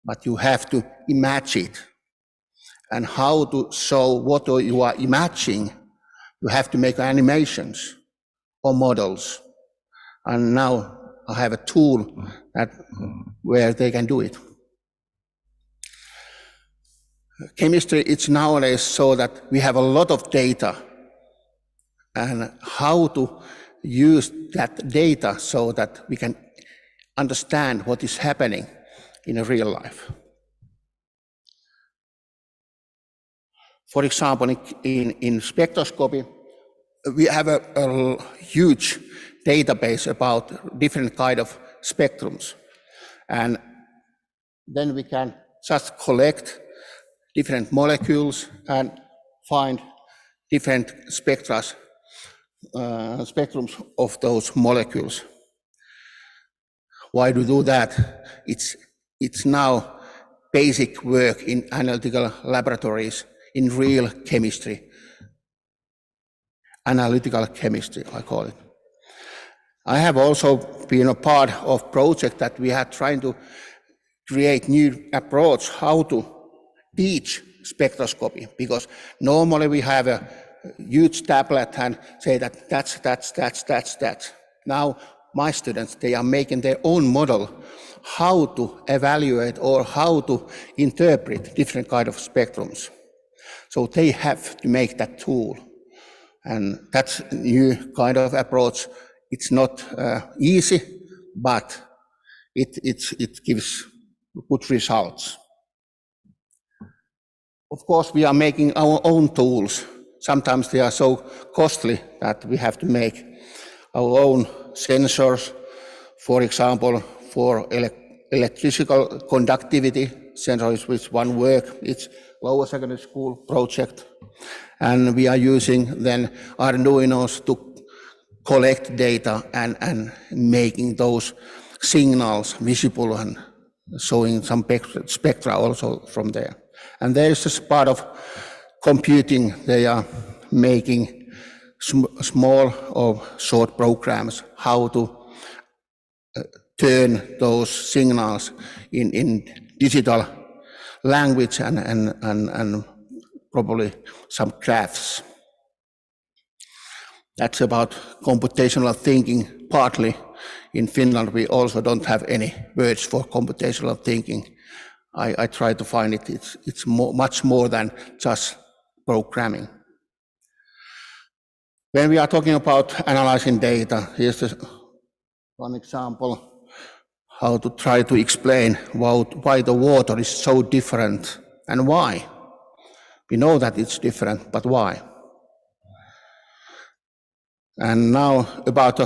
but you have to imagine it. And how to show what you are imagining, you have to make animations or models. And now I have a tool where they can do it. Chemistry, it's nowadays so that we have a lot of data, and how to use that data so that we can understand what is happening in real life. For example, in spectroscopy, we have a huge database about different kind of spectrums. And then we can just collect different molecules and find different spectrums of those molecules. Why do we do that? It's now basic work in analytical laboratories in real chemistry. Analytical chemistry, I call it. I have also been a part of project that we are trying to create new approach how to teach spectroscopy, because normally we have a huge tablet and say that that's. Now my students, they are making their own model how to evaluate or how to interpret different kind of spectrums. So they have to make that tool. And that's a new kind of approach. It's not easy, but it gives good results. Of course, we are making our own tools. Sometimes they are so costly that we have to make our own sensors. For example, for electrical conductivity sensors, which one work, it's lower secondary school project. And we are using then Arduinos to collect data and making those signals visible and showing some spectra also from there. And there is this part of computing. They are making small or short programs how to turn those signals in digital language and probably some graphs. That's about computational thinking. Partly in Finland, we also don't have any words for computational thinking. I try to find it. It's much more than just programming. When we are talking about analyzing data, here's one example how to try to explain why the water is so different and why. We know that it's different, but why? And now about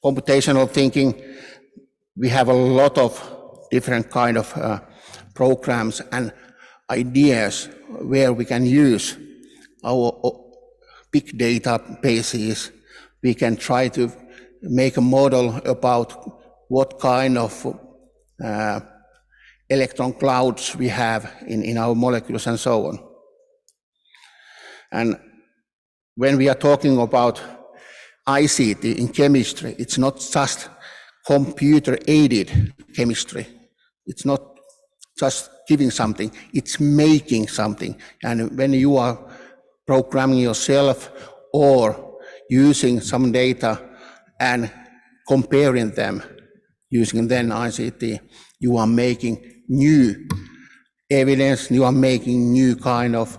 computational thinking, we have a lot of different kind of programs and ideas where we can use our big databases, we can try to make a model about what kind of electron clouds we have in our molecules and so on. And when we are talking about ICT in chemistry, it's not just computer-aided chemistry. It's not just giving something, it's making something. And when you are programming yourself or using some data and comparing them, using then ICT, you are making new evidence, you are making new kind of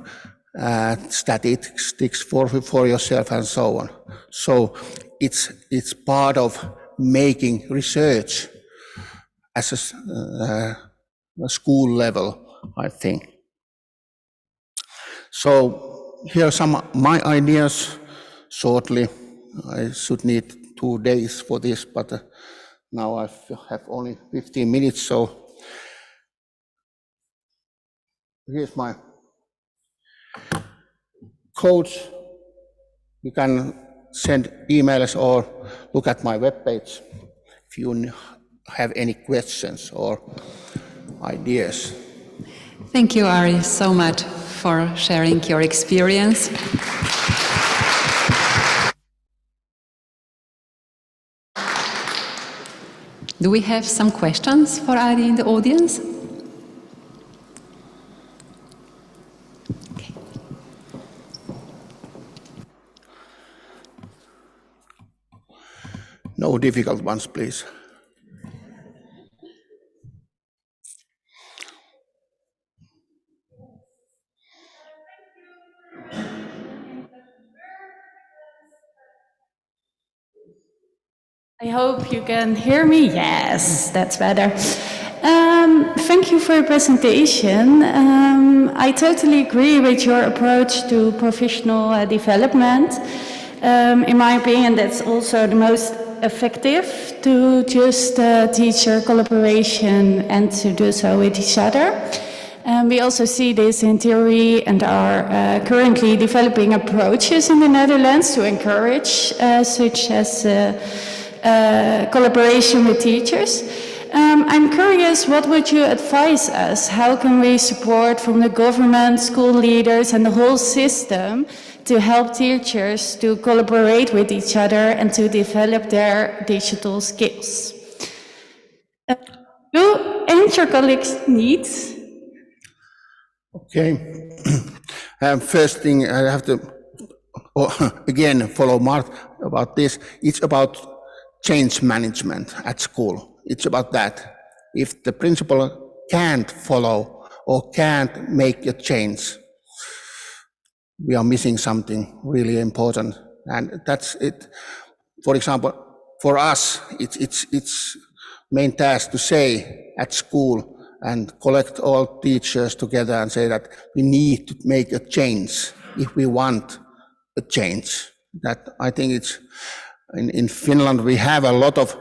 statistics for yourself and so on. So it's part of making research as a school level, I think. So here are some of my ideas shortly. I should need 2 days for this, but now I have only 15 minutes, so here's my codes. You can send emails or look at my webpage if you have any questions or ideas. Thank you, Ari, so much for sharing your experience. Do we have some questions for Ari in the audience? Okay. No difficult ones, please. I hope you can hear me. Yes, that's better. Thank you for your presentation. I totally agree with your approach to professional development. In my opinion, that's also the most effective, to just teacher collaboration and to do so with each other. We also see this in theory and are currently developing approaches in the Netherlands to encourage such as collaboration with teachers. I'm curious, what would you advise us? How can we support from the government, school leaders and the whole system to help teachers to collaborate with each other and to develop their digital skills? You and your colleagues need? Okay. First thing, I have to again follow Mart about this. It's about change management at school. It's about that. If the principal can't follow or can't make a change, we are missing something really important. And that's it. For example, for us, it's main task to say at school and collect all teachers together and say that we need to make a change if we want a change. That I think it's in Finland we have a lot of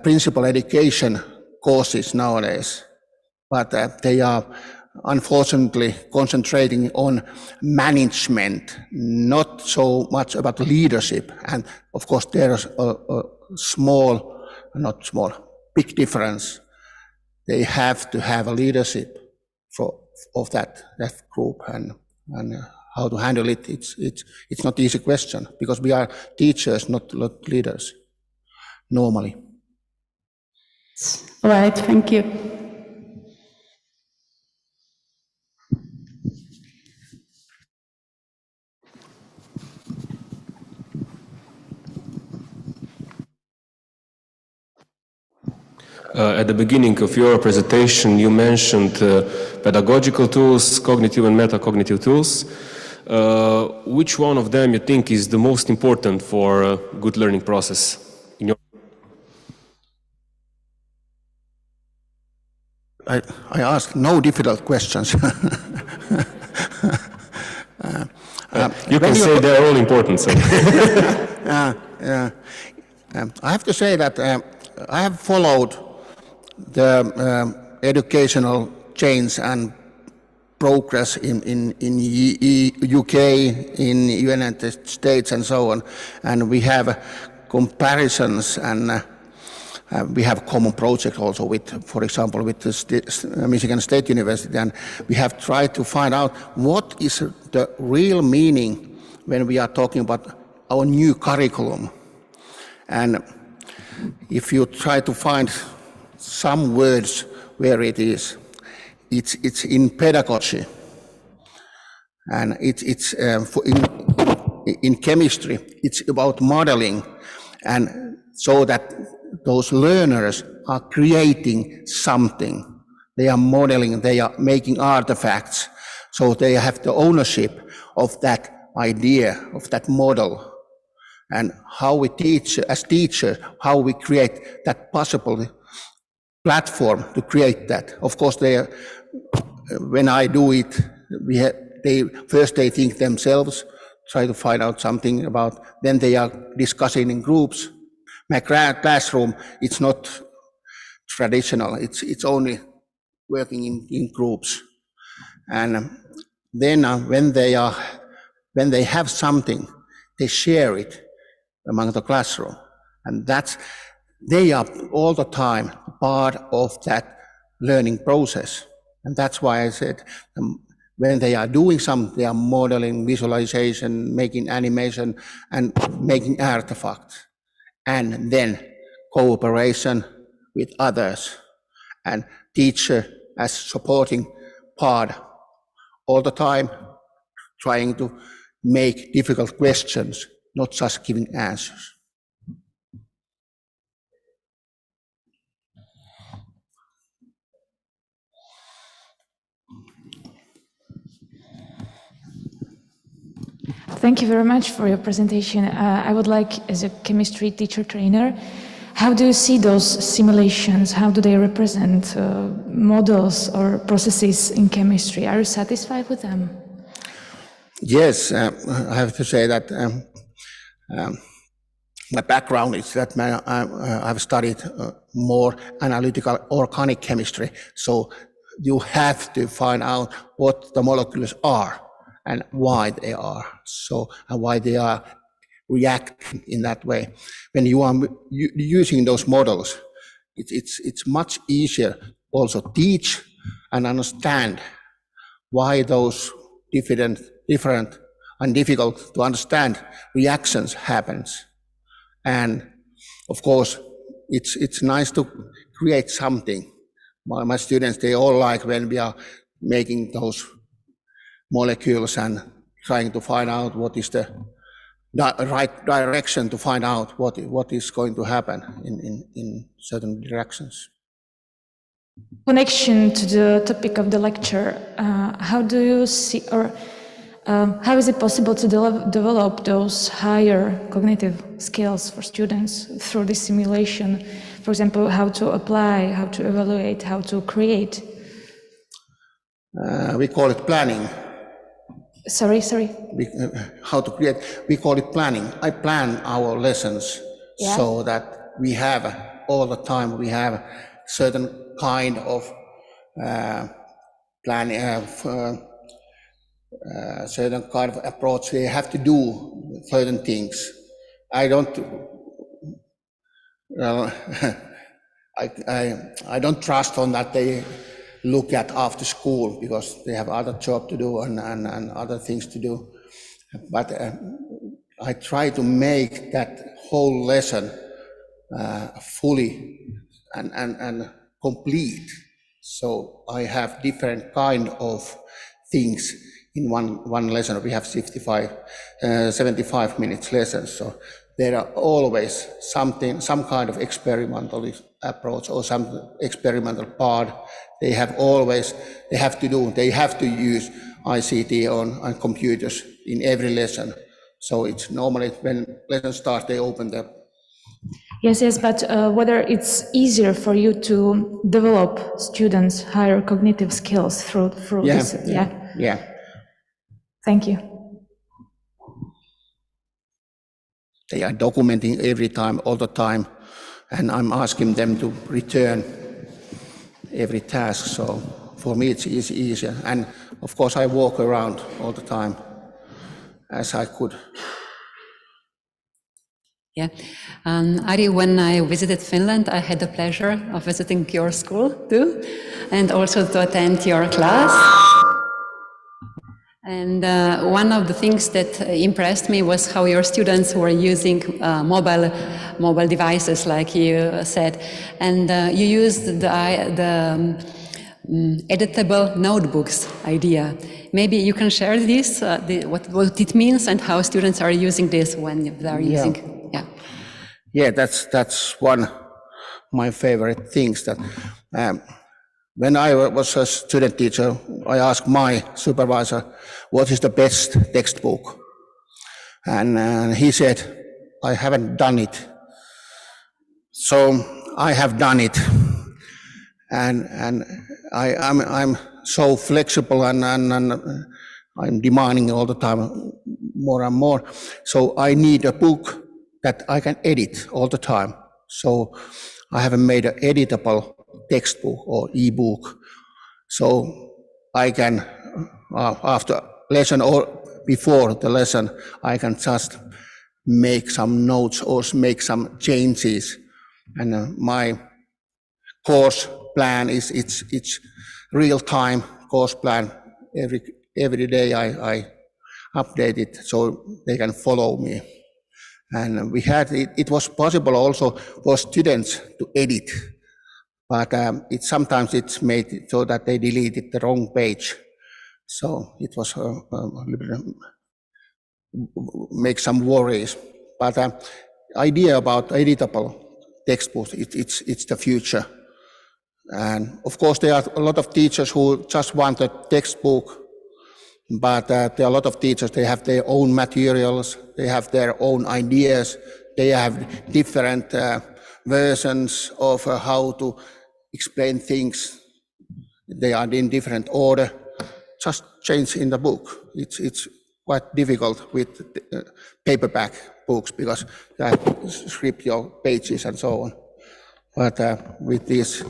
principal education courses nowadays, but they are unfortunately concentrating on management, not so much about leadership. And of course there's a big difference. They have to have a leadership of that group and how to handle it. It's not easy question because we are teachers, not leaders, normally. All right, thank you. At the beginning of your presentation, you mentioned pedagogical tools, cognitive and metacognitive tools. Which one of them you think is the most important for a good learning process? I ask no difficult questions. You can say they're all important. So. I have to say that I have followed the educational change and progress in UK, in United States, and so on. And we have comparisons, and we have common projects also with, for example, with the Michigan State University, and we have tried to find out what is the real meaning when we are talking about our new curriculum. And if you try to find some words where it is, it's in pedagogy, and in chemistry, it's about modeling, and so that those learners are creating something. They are modeling, they are making artifacts, so they have the ownership of that idea, of that model. And how we teach, as teachers, how we create that possible platform to create that. Of course, when I do it, they think themselves, try to find out something about, then they are discussing in groups. My classroom, it's not traditional, it's only working in groups. And then when they have something, they share it among the classroom. And they are all the time part of that learning process. And that's why I said, when they are doing something, they are modeling, visualization, making animation, and making artifacts. And then cooperation with others, and teacher as supporting part all the time, trying to make difficult questions, not just giving answers. Thank you very much for your presentation. I would like, as a chemistry teacher trainer, how do you see those simulations? How do they represent models or processes in chemistry? Are you satisfied with them? Yes, I have to say that my background is that I've studied more analytical organic chemistry. So you have to find out what the molecules are and why they are, and why they are reacting in that way. When you are using those models, it's much easier also teach and understand why those different and difficult to understand reactions happens. And of course, it's nice to create something. My students, they all like when we are making those molecules and trying to find out what is the right direction to find out what is going to happen in certain directions. Connection to the topic of the lecture, how do you see, or how is it possible to develop those higher cognitive skills for students through this simulation? For example, how to apply, how to evaluate, how to create? We call it planning. Sorry. How to create, we call it planning. I plan our lessons so that we have, all the time, we have certain kind of planning, certain kind of approach. They have to do certain things. I don't trust on that they look at after school, because they have other job to do and other things to do. But I try to make that whole lesson fully and complete. So I have different kind of things in one lesson. We have 75 minutes lessons. So there are always some kind of experimental approach or some experimental part. They have to use ICT on computers in every lesson. So it's normally when lessons start, they open them. Yes, but whether it's easier for you to develop students' higher cognitive skills through this? Yeah. Thank you. They are documenting every time, all the time, and I'm asking them to return every task. So for me it's easier. And of course I walk around all the time as I could. Yeah. Ari, when I visited Finland, I had the pleasure of visiting your school too, and also to attend your class. And one of the things that impressed me was how your students were using mobile devices, like you said, and you used the editable notebooks idea. Maybe you can share this, what it means and how students are using this when they are using. Yeah, that's one of my favorite things. That when I was a student teacher, I asked my supervisor, what is the best textbook? And he said, I haven't done it. So I have done it. And I'm so flexible and I'm demanding all the time more and more. So I need a book that I can edit all the time. So I have made an editable textbook or ebook. So I can, after lesson or before the lesson, I can just make some notes or make some changes. And my course plan is it's real-time course plan. Every day I update it so they can follow me. And we had it was possible also for students to edit, but sometimes it's made so that they deleted the wrong page. So it was make some worries. But idea about editable textbooks, it's the future. And of course, there are a lot of teachers who just want a textbook, but there are a lot of teachers, they have their own materials, they have their own ideas, they have different versions of how to explain things. They are in different order. Just change in the book. It's quite difficult with paperback books because you have to script your pages and so on. But with these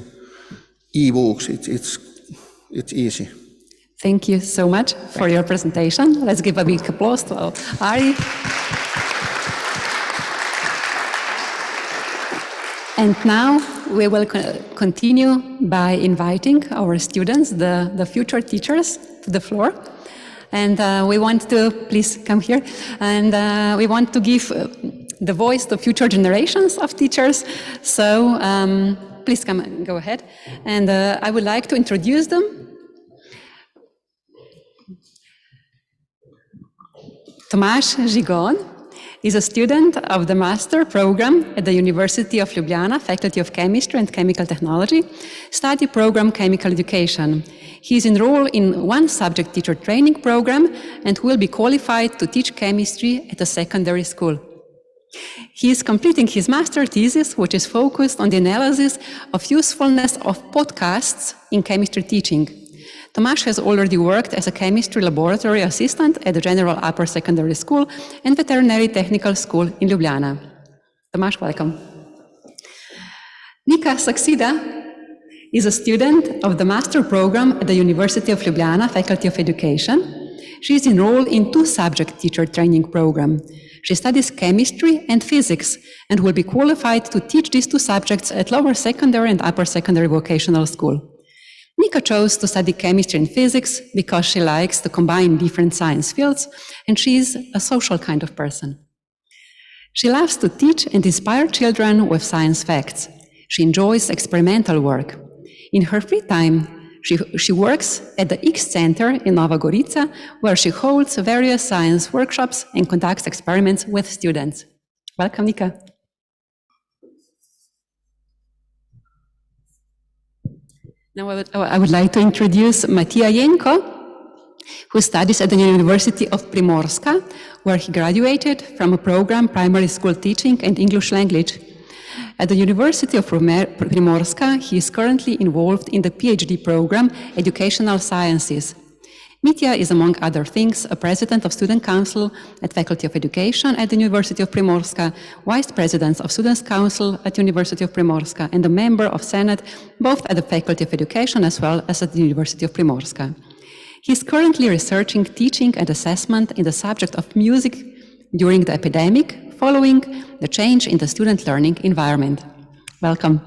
e-books, it's easy. Thank you so much for your presentation. Let's give a big applause to Ari. And now we will continue by inviting our students, the future teachers, to the floor. And we want to, please come here, and we want to give the voice to future generations of teachers. So please come and go ahead. And I would like to introduce them. Tomáš Žigon is a student of the master program at the University of Ljubljana, Faculty of Chemistry and Chemical Technology, study program Chemical Education. He is enrolled in one subject teacher training program and will be qualified to teach chemistry at a secondary school. He is completing his master thesis, which is focused on the analysis of usefulness of podcasts in chemistry teaching. Tomáš has already worked as a chemistry laboratory assistant at the General Upper Secondary School and Veterinary Technical School in Ljubljana. Tomáš, welcome. Nika Saksida is a student of the master program at the University of Ljubljana, Faculty of Education. She is enrolled in two subject teacher training program. She studies chemistry and physics and will be qualified to teach these two subjects at lower secondary and upper secondary vocational school. Nika chose to study chemistry and physics because she likes to combine different science fields, and she is a social kind of person. She loves to teach and inspire children with science facts. She enjoys experimental work. In her free time, she works at the X Center in Nova Gorica, where she holds various science workshops and conducts experiments with students. Welcome, Nika. Now I would like to introduce Matija Jenko, who studies at the University of Primorska, where he graduated from a program Primary School Teaching and English Language. At the University of Primorska, he is currently involved in the PhD program Educational Sciences. Mitja is, among other things, a president of Student Council at Faculty of Education at the University of Primorska, vice president of Students' Council at University of Primorska, and a member of Senate both at the Faculty of Education as well as at the University of Primorska. He is currently researching teaching and assessment in the subject of music during the epidemic, following the change in the student learning environment. Welcome.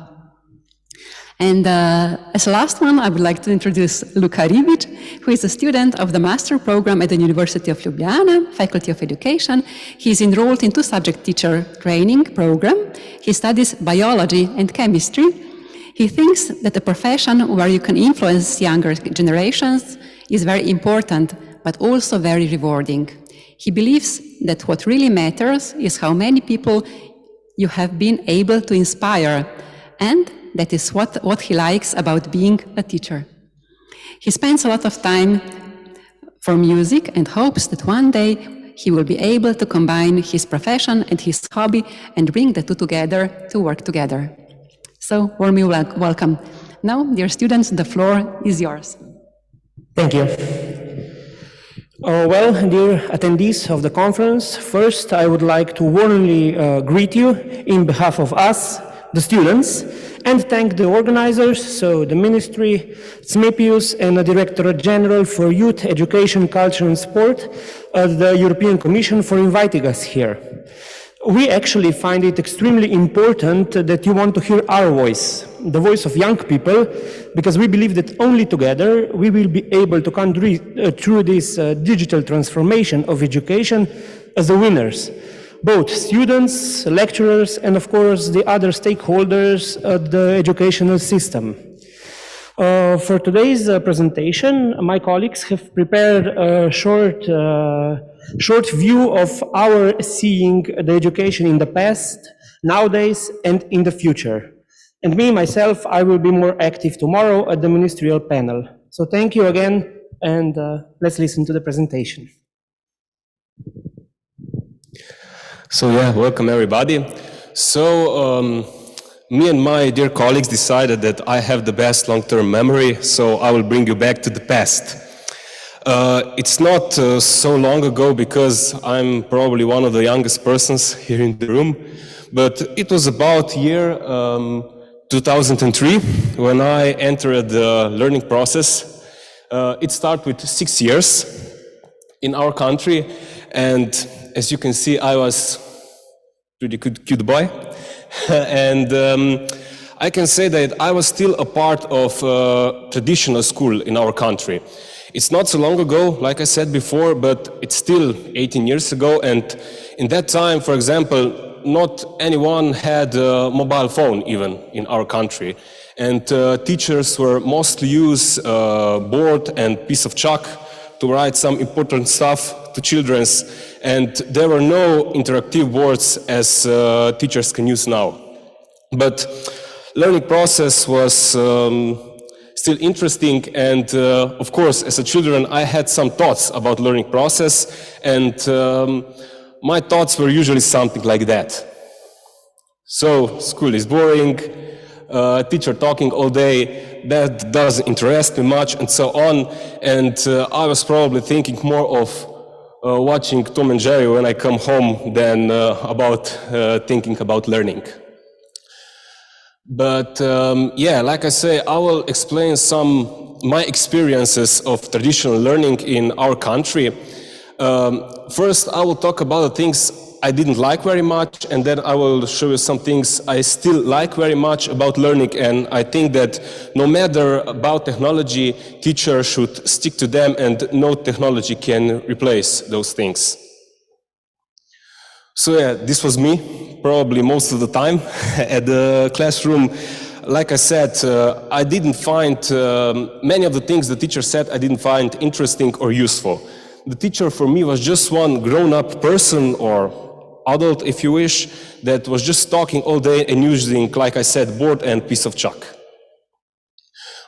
And as a last one, I would like to introduce Luka Ribic, who is a student of the master program at the University of Ljubljana, Faculty of Education. He is enrolled in two-subject teacher training program. He studies biology and chemistry. He thinks that a profession where you can influence younger generations is very important, but also very rewarding. He believes that what really matters is how many people you have been able to inspire, and that is what he likes about being a teacher. He spends a lot of time for music and hopes that one day he will be able to combine his profession and his hobby and bring the two together to work together. So, warmly welcome. Now, dear students, the floor is yours. Thank you. Well, dear attendees of the conference, first I would like to warmly greet you in behalf of us, the students, and thank the organizers, so the Ministry, SMEPIUS, and the Directorate General for Youth, Education, Culture and Sport of the European Commission for inviting us here. We actually find it extremely important that you want to hear our voice, the voice of young people, because we believe that only together we will be able to come through this digital transformation of education as the winners. Both students, lecturers, and of course the other stakeholders of the educational system. For today's presentation, my colleagues have prepared a short view of our seeing the education in the past, nowadays, and in the future. And me, myself, I will be more active tomorrow at the ministerial panel. So thank you again, and let's listen to the presentation. So yeah, welcome everybody. So me and my dear colleagues decided that I have the best long-term memory, so I will bring you back to the past. It's not so long ago because I'm probably one of the youngest persons here in the room, but it was about year 2003 when I entered the learning process. It started with 6 years in our country, and as you can see, I was pretty cute boy. And I can say that I was still a part of traditional school in our country. It's not so long ago, like I said before, but it's still 18 years ago. And in that time, for example, not anyone had a mobile phone even in our country. And teachers were mostly use board and piece of chalk to write some important stuff to children's, and there were no interactive boards as teachers can use now. But learning process was still interesting, and of course, as a children, I had some thoughts about learning process, and my thoughts were usually something like that. So, school is boring, teacher talking all day, that doesn't interest me much, and so on, and I was probably thinking more of watching Tom and Jerry when I come home than about thinking about learning. But yeah, like I say, I will explain some my experiences of traditional learning in our country. First, I will talk about the things I didn't like very much, and then I will show you some things I still like very much about learning, and I think that no matter about technology, teachers should stick to them, and no technology can replace those things. So yeah, this was me, probably most of the time at the classroom. Like I said, I didn't find many of the things the teacher said I didn't find interesting or useful. The teacher for me was just one grown-up person, or adult if you wish, that was just talking all day and using, like I said, board and piece of chalk.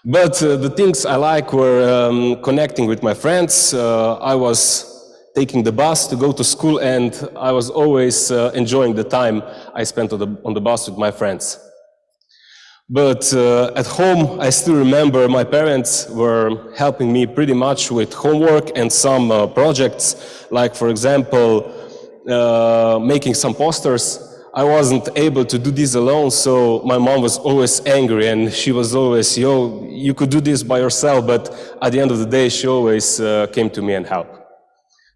But the things I like were connecting with my friends. I was taking the bus to go to school, and I was always enjoying the time I spent on the bus with my friends. But at home, I still remember my parents were helping me pretty much with homework and some projects, like, for example, making some posters. I wasn't able to do this alone, so my mom was always angry, and she was always, yo, you could do this by yourself, but at the end of the day, she always came to me and helped.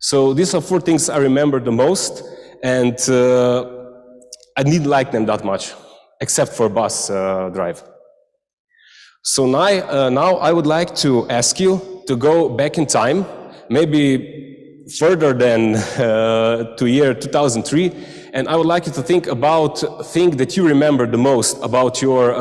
So these are 4 things I remember the most, and I didn't like them that much, except for bus drive. So now I would like to ask you to go back in time, maybe further than to year 2003, and I would like you to think about things that you remember the most about your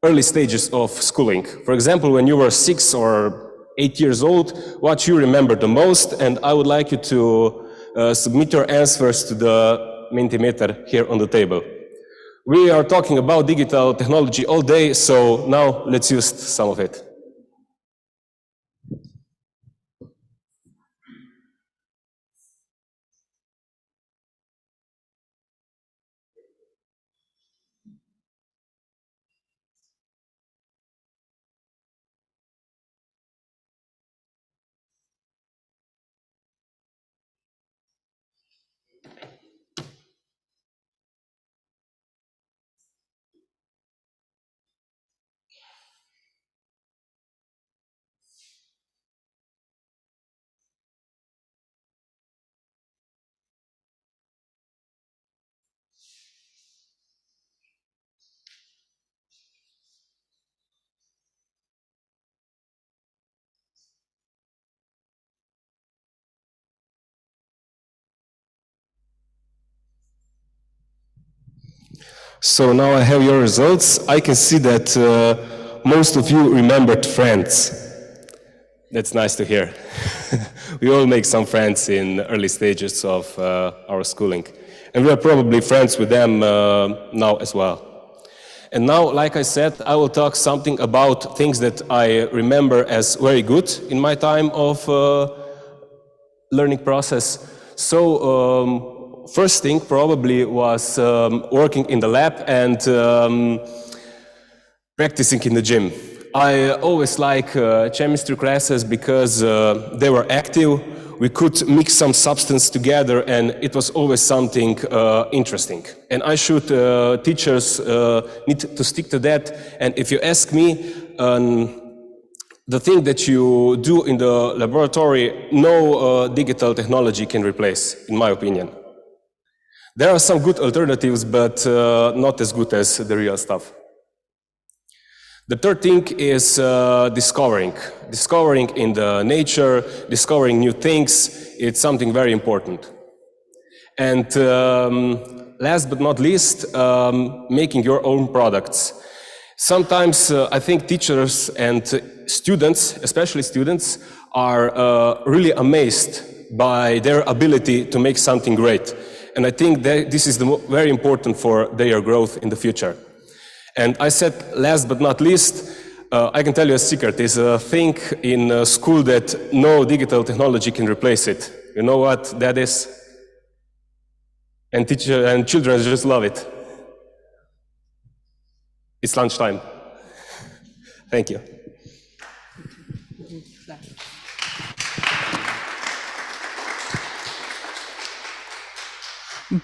early stages of schooling. For example, when you were 6 or 8 years old, what you remember the most, and I would like you to submit your answers to the Mentimeter here on the table. We are talking about digital technology all day, so now let's use some of it. So now I have your results. I can see that most of you remembered friends. That's nice to hear. We all make some friends in early stages of our schooling. And we are probably friends with them now as well. And now, like I said, I will talk something about things that I remember as very good in my time of learning process. So first thing probably was working in the lab and practicing in the gym. I always like chemistry classes because they were active. We could mix some substance together, and it was always something interesting. And I should teachers need to stick to that. And if you ask me, the thing that you do in the laboratory, no digital technology can replace, in my opinion. There are some good alternatives, but not as good as the real stuff. The third thing is discovering. Discovering in the nature, discovering new things, it's something very important. And last but not least, making your own products. Sometimes I think teachers and students, especially students, are really amazed by their ability to make something great. And I think that this is very important for their growth in the future. And I said last but not least, I can tell you a secret. There's a thing in school that no digital technology can replace it. You know what that is? And teachers and children just love it. It's lunchtime. Thank you.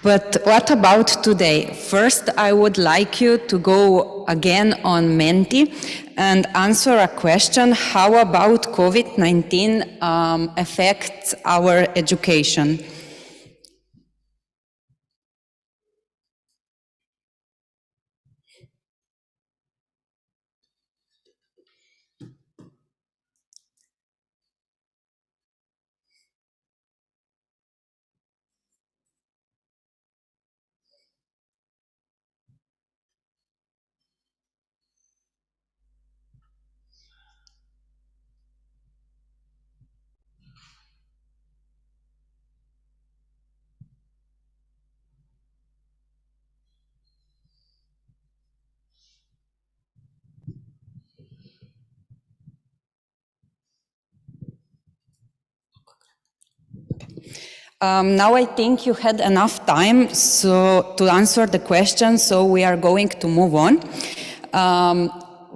But what about today? First, I would like you to go again on Menti and answer a question: how about COVID-19 affects our education? Now I think you had enough time to answer the question, so we are going to move on.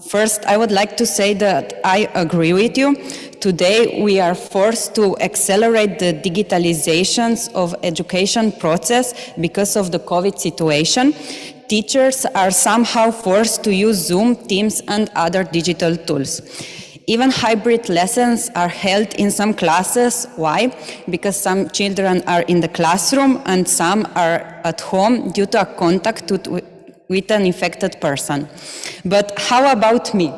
First, I would like to say that I agree with you. Today, we are forced to accelerate the digitalizations of education process because of the COVID situation. Teachers are somehow forced to use Zoom, Teams, and other digital tools. Even hybrid lessons are held in some classes. Why? Because some children are in the classroom and some are at home due to a contact with an infected person. But how about me?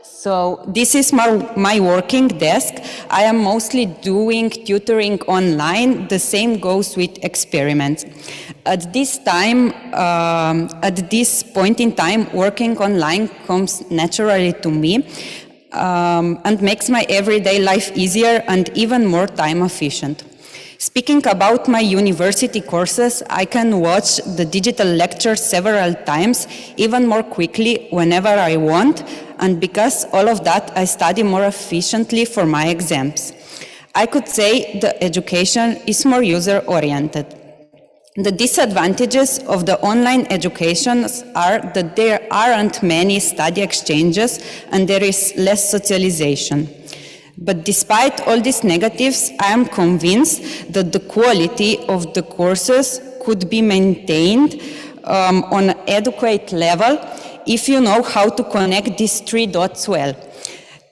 So this is my working desk. I am mostly doing tutoring online. The same goes with experiments. At this point in time, working online comes naturally to me and makes my everyday life easier and even more time efficient. Speaking about my university courses, I can watch the digital lectures several times, even more quickly whenever I want, and because all of that, I study more efficiently for my exams. I could say the education is more user-oriented. The disadvantages of the online education are that there aren't many study exchanges and there is less socialization. But despite all these negatives, I am convinced that the quality of the courses could be maintained on an adequate level if you know how to connect these 3 dots well.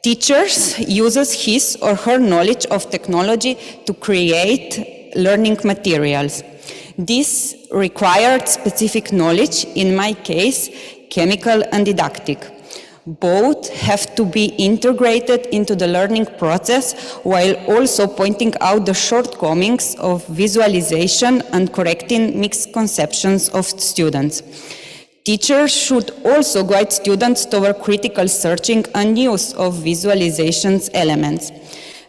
Teachers uses his or her knowledge of technology to create learning materials. This required specific knowledge, in my case, chemical and didactic. Both have to be integrated into the learning process while also pointing out the shortcomings of visualization and correcting misconceptions of students. Teachers should also guide students toward critical searching and use of visualizations elements.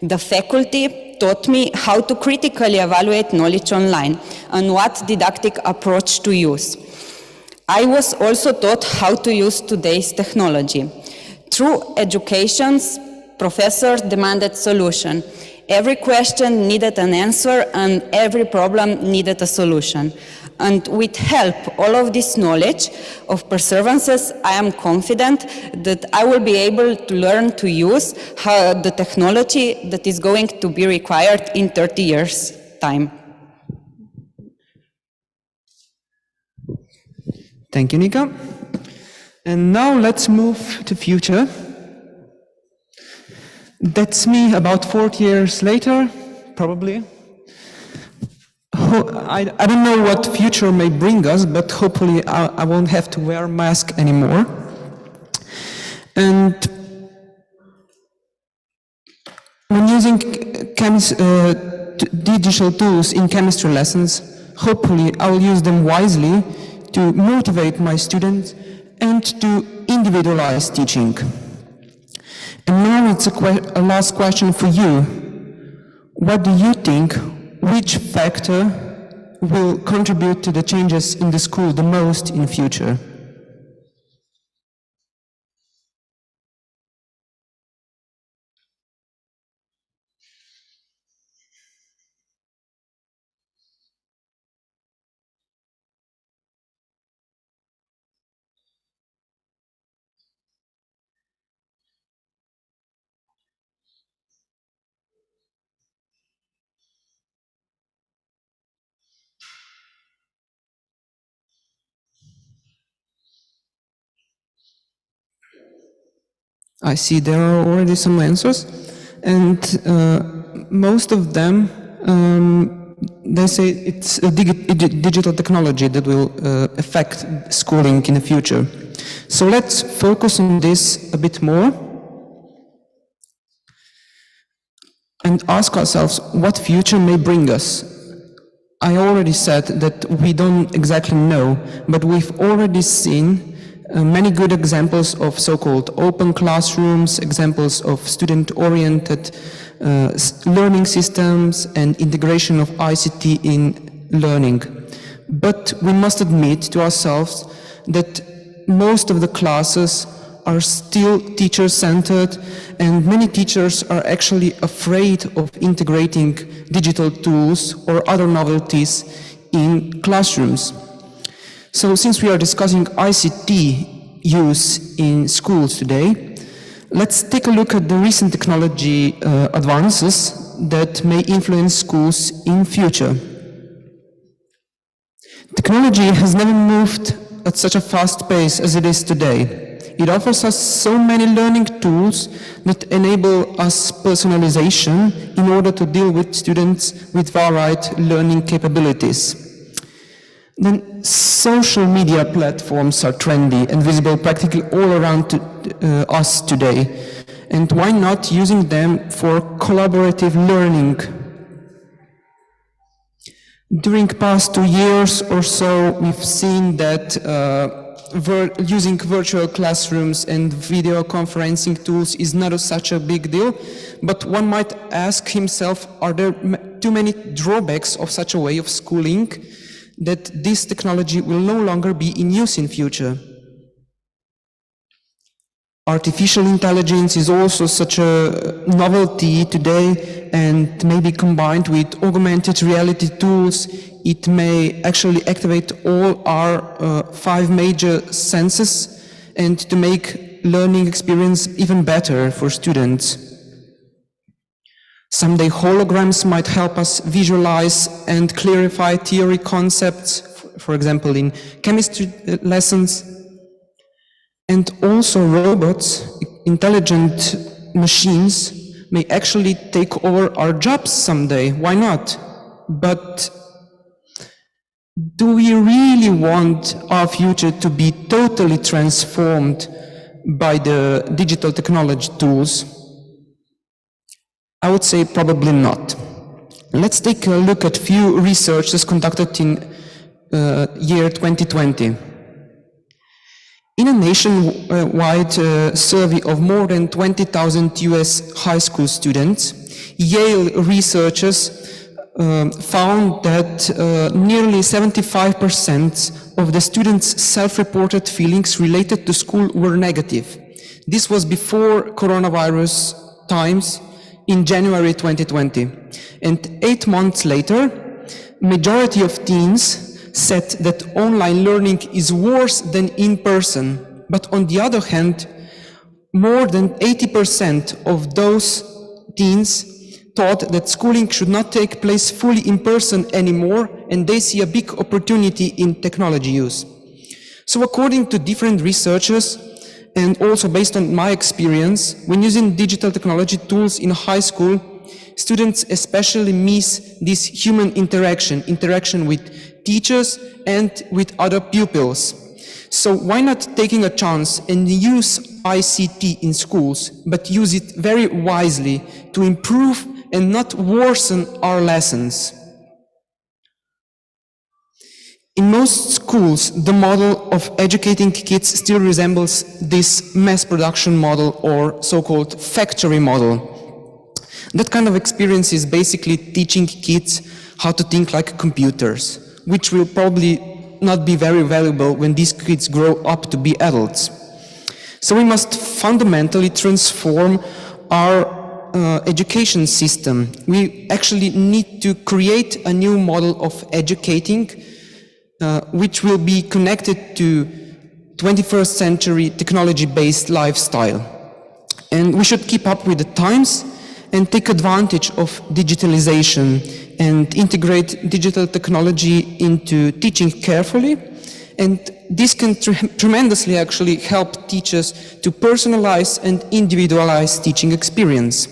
The faculty taught me how to critically evaluate knowledge online and what didactic approach to use. I was also taught how to use today's technology. Through educations, professors demanded solution. Every question needed an answer and every problem needed a solution. And with help all of this knowledge of perseverances, I am confident that I will be able to learn to use the technology that is going to be required in 30 years' time. Thank you, Nika. And now let's move to future. That's me about 40 years later, probably. I don't know what future may bring us, but hopefully I won't have to wear a mask anymore. And when using digital tools in chemistry lessons, hopefully I will use them wisely to motivate my students and to individualize teaching. And now it's a last question for you. What do you think, which factor will contribute to the changes in the school the most in the future? I see there are already some answers, and most of them, they say it's a digital technology that will affect schooling in the future. So let's focus on this a bit more and ask ourselves what future may bring us. I already said that we don't exactly know, but we've already seen many good examples of so-called open classrooms, examples of student-oriented learning systems and integration of ICT in learning. But we must admit to ourselves that most of the classes are still teacher-centered, and many teachers are actually afraid of integrating digital tools or other novelties in classrooms. So since we are discussing ICT use in schools today, let's take a look at the recent technology advances that may influence schools in future. Technology has never moved at such a fast pace as it is today. It offers us so many learning tools that enable us personalization in order to deal with students with varied learning capabilities. Then social media platforms are trendy and visible practically all around us today. And why not using them for collaborative learning? During past 2 years or so, we've seen that using virtual classrooms and video conferencing tools is not such a big deal, but one might ask himself, are there too many drawbacks of such a way of schooling that this technology will no longer be in use in future? Artificial intelligence is also such a novelty today, and maybe combined with augmented reality tools, it may actually activate all our 5 major senses and to make learning experience even better for students. Someday holograms might help us visualize and clarify theory concepts, for example in chemistry lessons. And also robots, intelligent machines, may actually take over our jobs someday. Why not? But do we really want our future to be totally transformed by the digital technology tools? I would say probably not. Let's take a look at few researches conducted in year 2020. In a nationwide survey of more than 20,000 US high school students, Yale researchers found that nearly 75% of the students' self-reported feelings related to school were negative. This was before coronavirus times in January 2020. And 8 months later, majority of teens said that online learning is worse than in person. But on the other hand, more than 80% of those teens thought that schooling should not take place fully in person anymore, and they see a big opportunity in technology use. So according to different researchers, and also based on my experience, when using digital technology tools in high school, students especially miss this human interaction with teachers and with other pupils. So why not taking a chance and use ICT in schools, but use it very wisely to improve and not worsen our lessons? In most schools, the model of educating kids still resembles this mass production model or so-called factory model. That kind of experience is basically teaching kids how to think like computers, which will probably not be very valuable when these kids grow up to be adults. So we must fundamentally transform our education system. We actually need to create a new model of educating which will be connected to 21st century technology-based lifestyle. And we should keep up with the times and take advantage of digitalization and integrate digital technology into teaching carefully. And this can tremendously actually help teachers to personalize and individualize teaching experience.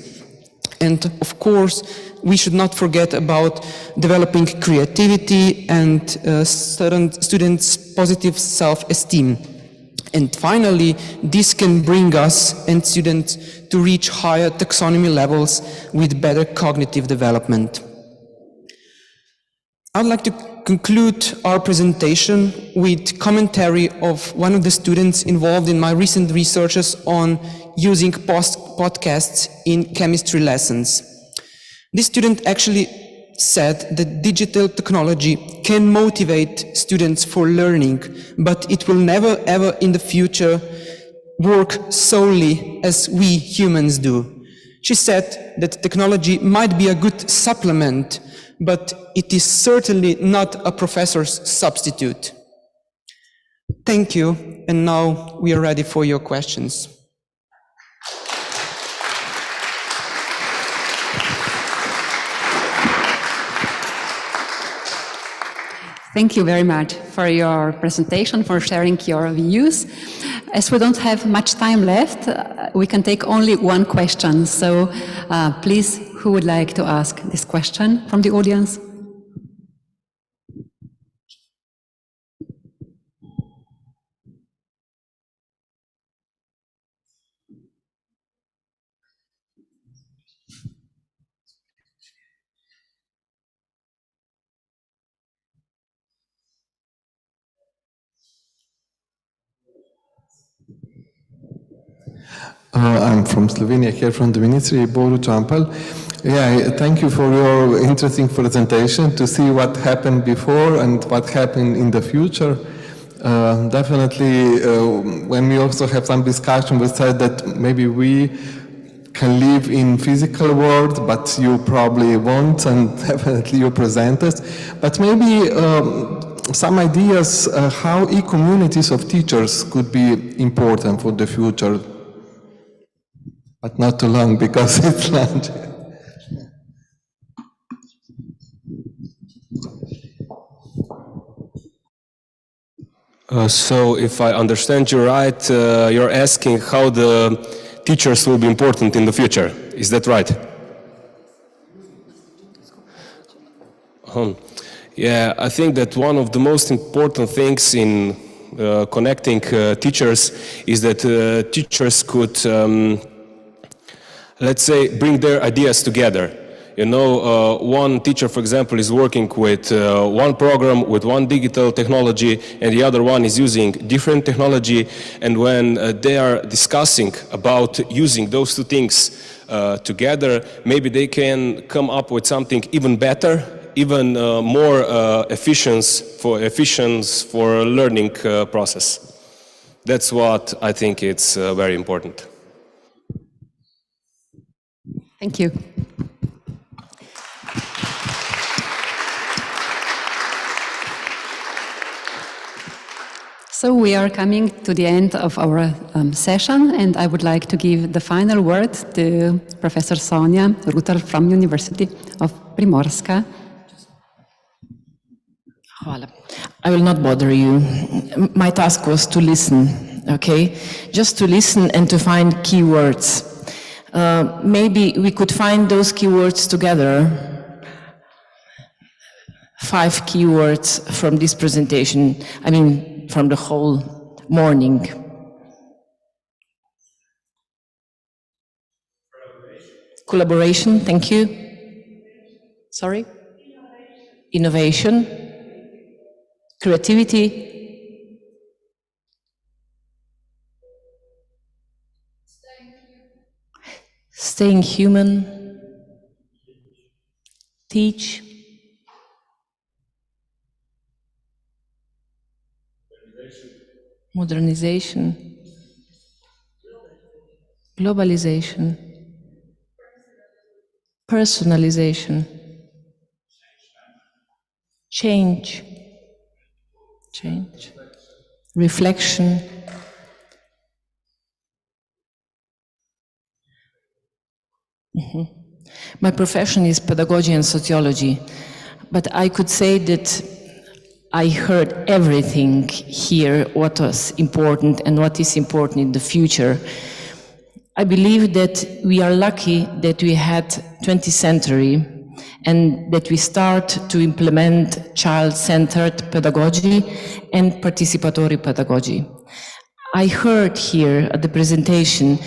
And of course, we should not forget about developing creativity and students' positive self-esteem. And finally, this can bring us and students to reach higher taxonomy levels with better cognitive development. I'd like to conclude our presentation with commentary of one of the students involved in my recent researches on using podcasts in chemistry lessons. This student actually said that digital technology can motivate students for learning, but it will never ever in the future work solely as we humans do. She said that technology might be a good supplement, but it is certainly not a professor's substitute. Thank you, and now we are ready for your questions. Thank you very much for your presentation, for sharing your views. As we don't have much time left, we can take only one question. So please, who would like to ask this question from the audience? I'm from Slovenia, here from the Ministry, Boru Čampel. Yeah, thank you for your interesting presentation to see what happened before and what happened in the future. Definitely, when we also have some discussion, we said that maybe we can live in physical world, but you probably won't, and definitely you present us. But maybe some ideas how e-communities of teachers could be important for the future. But not too long, because it's lunch. So if I understand you right, you're asking how the teachers will be important in the future. Is that right? Yeah, I think that one of the most important things in connecting teachers is that teachers could let's say, bring their ideas together. You know, one teacher, for example, is working with one program, with one digital technology, and the other one is using different technology. And when they are discussing about using those two things together, maybe they can come up with something even better, even more efficient for learning process. That's what I think it's very important. Thank you. So we are coming to the end of our session, and I would like to give the final word to Professor Sonja Rutar from University of Primorska. Hvala. I will not bother you. My task was to listen, okay? Just to listen and to find keywords. Maybe we could find those keywords together. 5 keywords from this presentation, I mean, from the whole morning. Collaboration, thank you. Sorry? Innovation. Creativity. Staying human, teach, modernization, globalization, personalization, change, reflection, My profession is pedagogy and sociology, but I could say that I heard everything here, what was important and what is important in the future. I believe that we are lucky that we had 20th century and that we start to implement child-centered pedagogy and participatory pedagogy. I heard here at the presentation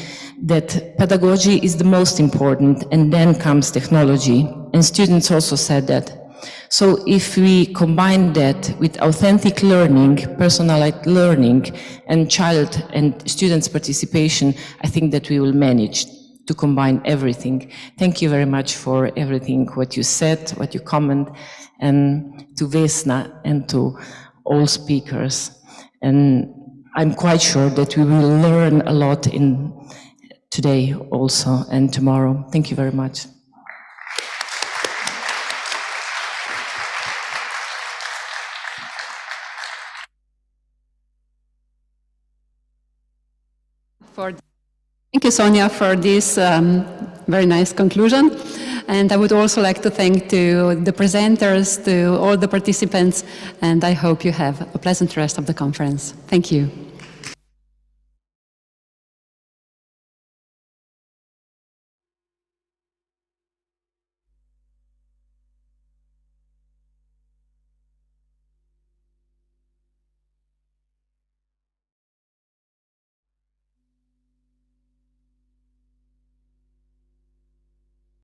that pedagogy is the most important and then comes technology, and students also said that. So if we combine that with authentic learning, personalized learning, and child and students' participation, I think that we will manage to combine everything. Thank you very much for everything, what you said, what you comment, and to Vesna and to all speakers. And I'm quite sure that we will learn a lot today also and tomorrow. Thank you very much. Thank you, Sonia, for this very nice conclusion. And I would also like to thank to the presenters, to all the participants, and I hope you have a pleasant rest of the conference. Thank you.